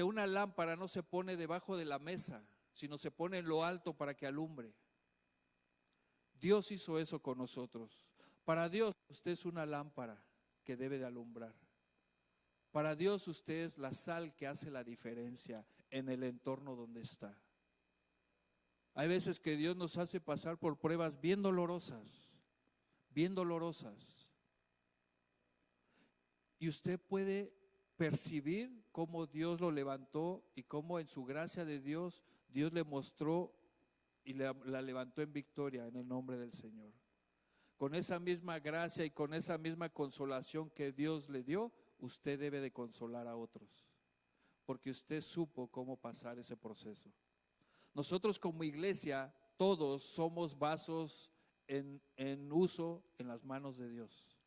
S1: una lámpara no se pone debajo de la mesa, sino se pone en lo alto para que alumbre. Dios hizo eso con nosotros. Para Dios usted es una lámpara que debe de alumbrar. Para Dios usted es la sal que hace la diferencia en el entorno donde está. Hay veces que Dios nos hace pasar por pruebas bien dolorosas, bien dolorosas. Y usted puede percibir cómo Dios lo levantó y cómo en su gracia de Dios, Dios le mostró y la levantó en victoria en el nombre del Señor. Con esa misma gracia y con esa misma consolación que Dios le dio, usted debe de consolar a otros, porque usted supo cómo pasar ese proceso. Nosotros como iglesia, todos somos vasos en uso en las manos de Dios.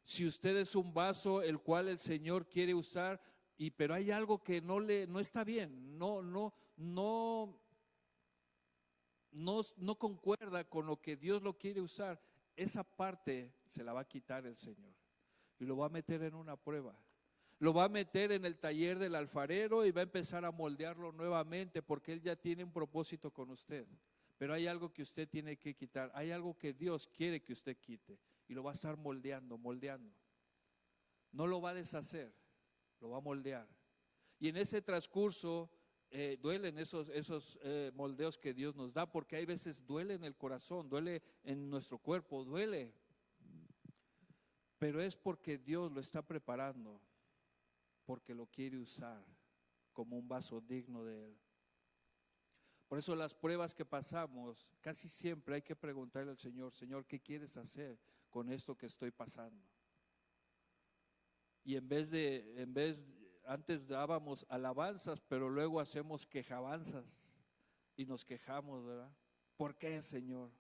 S1: Si usted es un vaso el cual el Señor quiere usar, pero hay algo que no está bien, no concuerda con lo que Dios lo quiere usar, esa parte se la va a quitar el Señor y lo va a meter en una prueba. Lo va a meter en el taller del alfarero y va a empezar a moldearlo nuevamente, porque Él ya tiene un propósito con usted. Pero hay algo que usted tiene que quitar, hay algo que Dios quiere que usted quite y lo va a estar moldeando. No lo va a deshacer, lo va a moldear. Y en ese transcurso duelen esos moldeos que Dios nos da, porque hay veces duele en el corazón, duele en nuestro cuerpo, duele. Pero es porque Dios lo está preparando, porque lo quiere usar como un vaso digno de Él. Por eso las pruebas que pasamos, casi siempre hay que preguntarle al Señor, Señor, ¿qué quieres hacer con esto que estoy pasando? Y antes dábamos alabanzas, pero luego hacemos quejabanzas y nos quejamos, ¿verdad? ¿Por qué, Señor?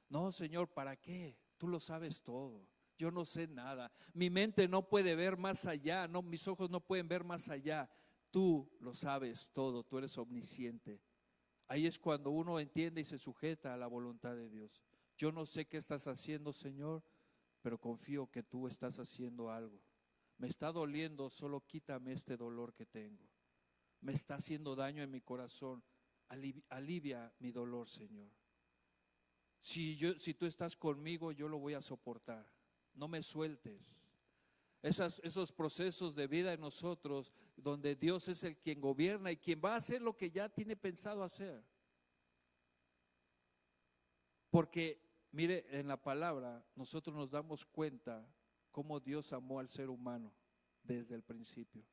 S1: No, Señor, ¿para qué? Tú lo sabes todo. Yo no sé nada. Mi mente no puede ver más allá, no, mis ojos no pueden ver más allá. Tú lo sabes todo, tú eres omnisciente. Ahí es cuando uno entiende y se sujeta a la voluntad de Dios. Yo no sé qué estás haciendo, Señor, pero confío que tú estás haciendo algo. Me está doliendo, solo quítame este dolor que tengo. Me está haciendo daño en mi corazón, alivia mi dolor, Señor. Si tú estás conmigo, yo lo voy a soportar. No me sueltes. esos procesos de vida en nosotros, donde Dios es el quien gobierna y quien va a hacer lo que ya tiene pensado hacer. Porque, mire, en la palabra nosotros nos damos cuenta cómo Dios amó al ser humano desde el principio.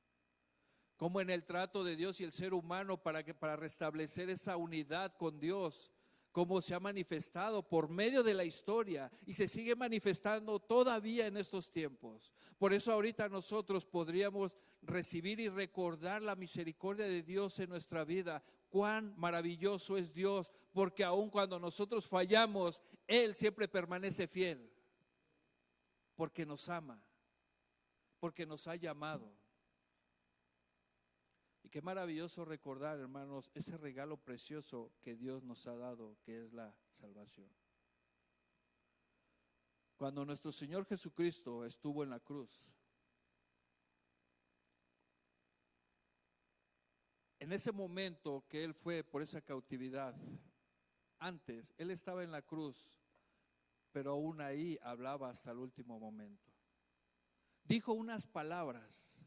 S1: Cómo en el trato de Dios y el ser humano para restablecer esa unidad con Dios, cómo se ha manifestado por medio de la historia y se sigue manifestando todavía en estos tiempos. Por eso ahorita nosotros podríamos recibir y recordar la misericordia de Dios en nuestra vida. Cuán maravilloso es Dios, porque aun cuando nosotros fallamos, Él siempre permanece fiel, porque nos ama, porque nos ha llamado. Y qué maravilloso recordar, hermanos, ese regalo precioso que Dios nos ha dado, que es la salvación. Cuando nuestro Señor Jesucristo estuvo en la cruz, en ese momento que Él fue por esa cautividad, antes Él estaba en la cruz, pero aún ahí hablaba hasta el último momento. Dijo unas palabras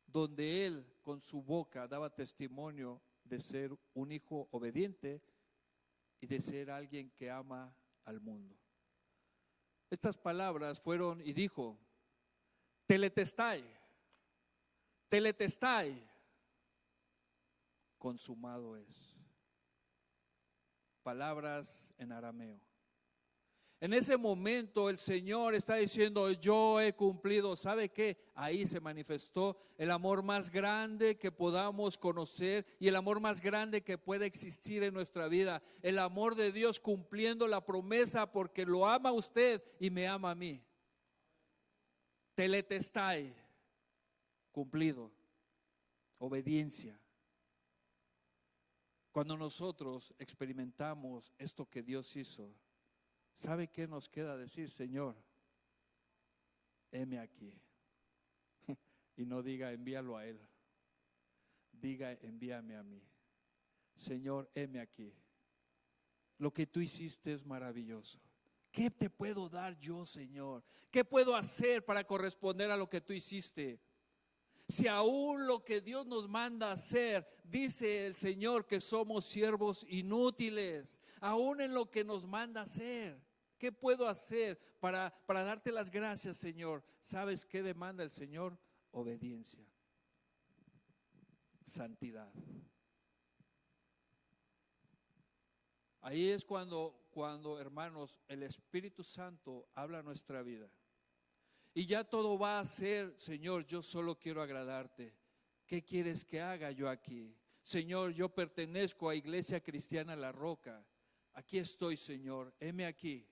S1: donde Él con su boca daba testimonio de ser un hijo obediente y de ser alguien que ama al mundo. Estas palabras fueron y dijo: teletestai, teletestai, consumado es. Palabras en arameo. En ese momento el Señor está diciendo: yo he cumplido. ¿Sabe qué? Ahí se manifestó el amor más grande que podamos conocer y el amor más grande que puede existir en nuestra vida. El amor de Dios cumpliendo la promesa, porque lo ama a usted y me ama a mí. Teletestai, cumplido. Obediencia. Cuando nosotros experimentamos esto que Dios hizo, ¿sabe qué nos queda decir? Señor, heme aquí. Y no diga envíalo a Él, diga envíame a mí. Señor, heme aquí. Lo que tú hiciste es maravilloso. ¿Qué te puedo dar yo, Señor? ¿Qué puedo hacer para corresponder a lo que tú hiciste? Si aún lo que Dios nos manda a hacer, dice el Señor que somos siervos inútiles, aún en lo que nos manda a hacer. ¿Qué puedo hacer para darte las gracias, Señor? ¿Sabes qué demanda el Señor? Obediencia, santidad. Ahí es cuando, hermanos, el Espíritu Santo habla a nuestra vida. Y ya todo va a ser: Señor, yo solo quiero agradarte. ¿Qué quieres que haga yo aquí? Señor, yo pertenezco a Iglesia Cristiana La Roca. Aquí estoy, Señor, heme aquí.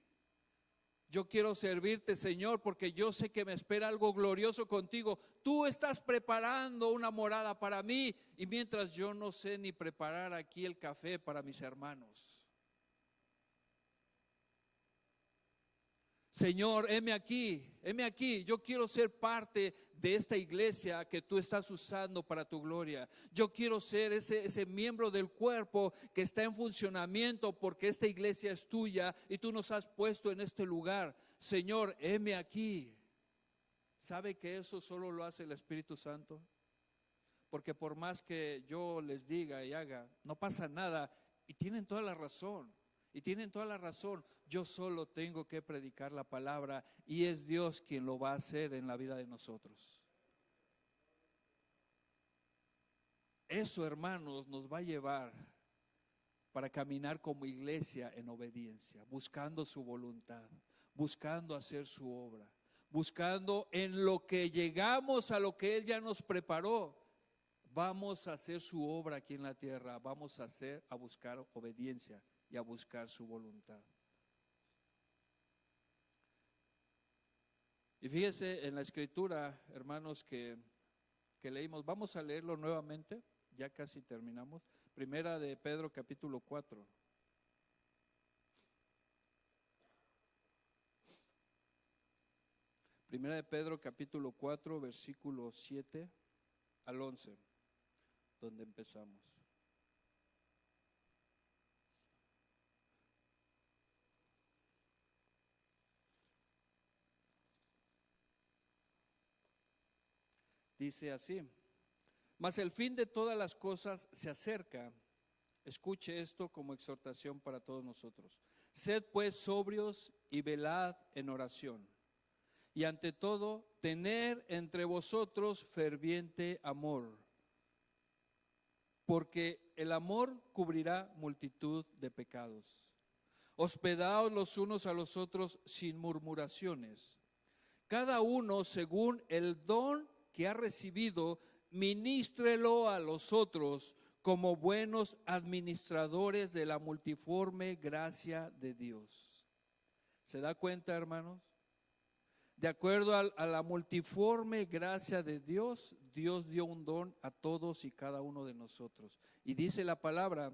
S1: Yo quiero servirte, Señor, porque yo sé que me espera algo glorioso contigo. Tú estás preparando una morada para mí, y mientras yo no sé ni preparar aquí el café para mis hermanos. Señor, heme aquí, yo quiero ser parte de esta iglesia que tú estás usando para tu gloria. Yo quiero ser ese miembro del cuerpo que está en funcionamiento, porque esta iglesia es tuya y tú nos has puesto en este lugar. Señor, heme aquí. ¿Sabe que eso solo lo hace el Espíritu Santo? Porque por más que yo les diga y haga, no pasa nada, y tienen toda la razón. Yo solo tengo que predicar la palabra, y es Dios quien lo va a hacer en la vida de nosotros. Eso, hermanos, nos va a llevar para caminar como iglesia en obediencia, buscando su voluntad, buscando hacer su obra, buscando en lo que llegamos a lo que Él ya nos preparó. Vamos a hacer su obra aquí en la tierra, vamos a buscar obediencia y a buscar su voluntad. Y fíjese en la escritura, hermanos, que leímos. Vamos a leerlo nuevamente, ya casi terminamos. Primera de Pedro capítulo 4. Primera de Pedro capítulo 4, versículo 7 al 11, donde empezamos. Dice así: mas el fin de todas las cosas se acerca. Escuche esto como exhortación para todos nosotros. Sed pues sobrios y velad en oración. Y ante todo, tener entre vosotros ferviente amor, porque el amor cubrirá multitud de pecados. Hospedaos los unos a los otros sin murmuraciones. Cada uno según el don que ha recibido, ministrelo a los otros como buenos administradores de la multiforme gracia de Dios. ¿Se da cuenta, hermanos? De acuerdo a la multiforme gracia de Dios, Dios dio un don a todos y cada uno de nosotros. Y dice la palabra: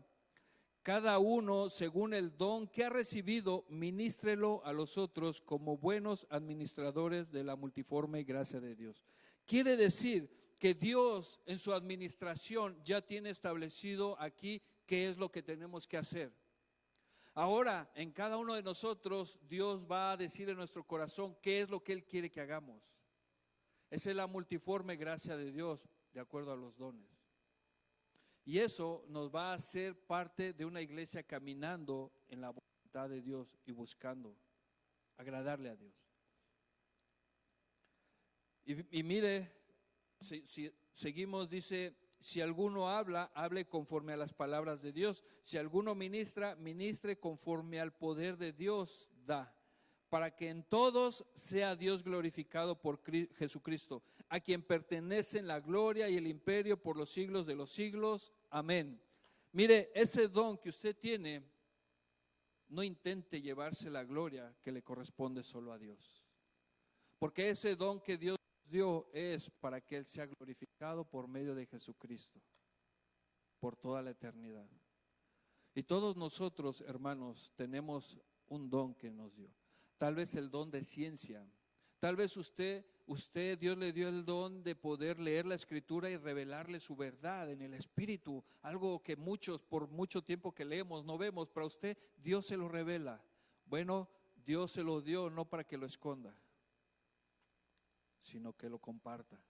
S1: cada uno según el don que ha recibido, ministrelo a los otros como buenos administradores de la multiforme gracia de Dios. Quiere decir que Dios en su administración ya tiene establecido aquí qué es lo que tenemos que hacer. Ahora, en cada uno de nosotros, Dios va a decir en nuestro corazón qué es lo que Él quiere que hagamos. Esa es la multiforme gracia de Dios, de acuerdo a los dones. Y eso nos va a hacer parte de una iglesia caminando en la voluntad de Dios y buscando agradarle a Dios. Y mire, si seguimos, dice: si alguno habla, hable conforme a las palabras de Dios. Si alguno ministra, ministre conforme al poder de Dios da, para que en todos sea Dios glorificado por Jesucristo, a quien pertenecen la gloria y el imperio por los siglos de los siglos. Amén. Mire, ese don que usted tiene, no intente llevarse la gloria que le corresponde solo a Dios, porque ese don que Dios dio es para que Él sea glorificado por medio de Jesucristo por toda la eternidad. Y todos nosotros, hermanos, tenemos un don que nos dio. Tal vez el don de ciencia. Tal vez usted, Dios le dio el don de poder leer la Escritura y revelarle su verdad en el Espíritu. Algo que muchos, por mucho tiempo que leemos, no vemos. Pero a usted, Dios se lo revela. Bueno, Dios se lo dio no para que lo esconda, sino que lo comparta.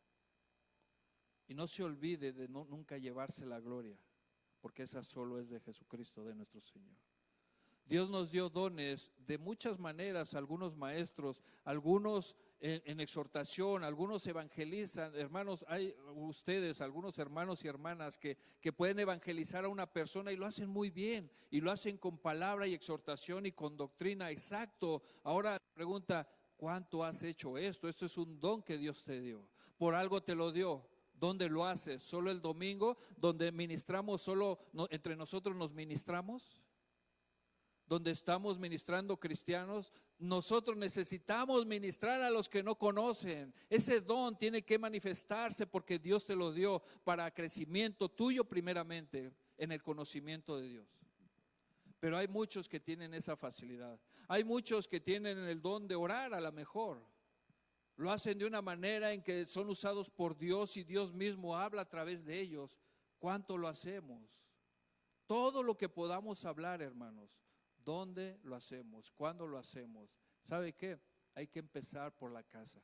S1: Y no se olvide de nunca llevarse la gloria, porque esa solo es de Jesucristo, de nuestro Señor. Dios nos dio dones de muchas maneras, algunos maestros, algunos en exhortación, algunos evangelizan. Hermanos, hay ustedes, algunos hermanos y hermanas que pueden evangelizar a una persona y lo hacen muy bien, y lo hacen con palabra y exhortación y con doctrina, exacto. Ahora pregunta: ¿cuánto has hecho esto? Esto es un don que Dios te dio, por algo te lo dio. ¿Dónde lo haces? ¿Solo el domingo, donde ministramos, solo entre nosotros nos ministramos? ¿Donde estamos ministrando cristianos? Nosotros necesitamos ministrar a los que no conocen. Ese don tiene que manifestarse porque Dios te lo dio para crecimiento tuyo primeramente en el conocimiento de Dios. Pero hay muchos que tienen esa facilidad. Hay muchos que tienen el don de orar, a lo mejor. Lo hacen de una manera en que son usados por Dios y Dios mismo habla a través de ellos. ¿Cuánto lo hacemos? Todo lo que podamos hablar, hermanos. ¿Dónde lo hacemos? ¿Cuándo lo hacemos? ¿Sabe qué? Hay que empezar por la casa.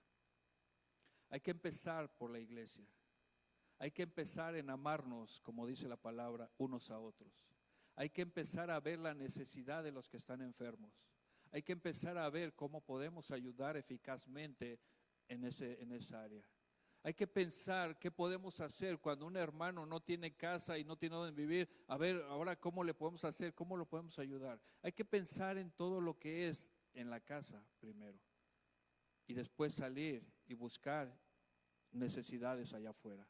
S1: Hay que empezar por la iglesia. Hay que empezar en amarnos, como dice la palabra, unos a otros. Hay que empezar a ver la necesidad de los que están enfermos. Hay que empezar a ver cómo podemos ayudar eficazmente en esa área. Hay que pensar qué podemos hacer cuando un hermano no tiene casa y no tiene donde vivir. A ver, ahora cómo le podemos hacer, cómo lo podemos ayudar. Hay que pensar en todo lo que es en la casa primero, y después salir y buscar necesidades allá afuera.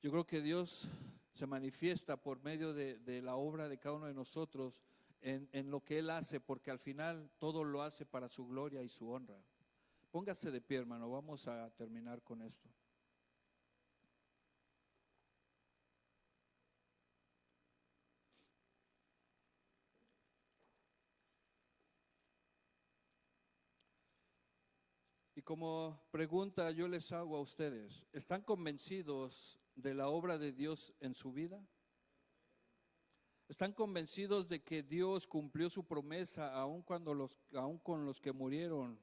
S1: Yo creo que Dios se manifiesta por medio de la obra de cada uno de nosotros en lo que Él hace, porque al final todo lo hace para su gloria y su honra. Póngase de pie, hermano, vamos a terminar con esto. Y como pregunta yo les hago a ustedes: ¿están convencidos de la obra de Dios en su vida? ¿Están convencidos de que Dios cumplió su promesa aun con los que murieron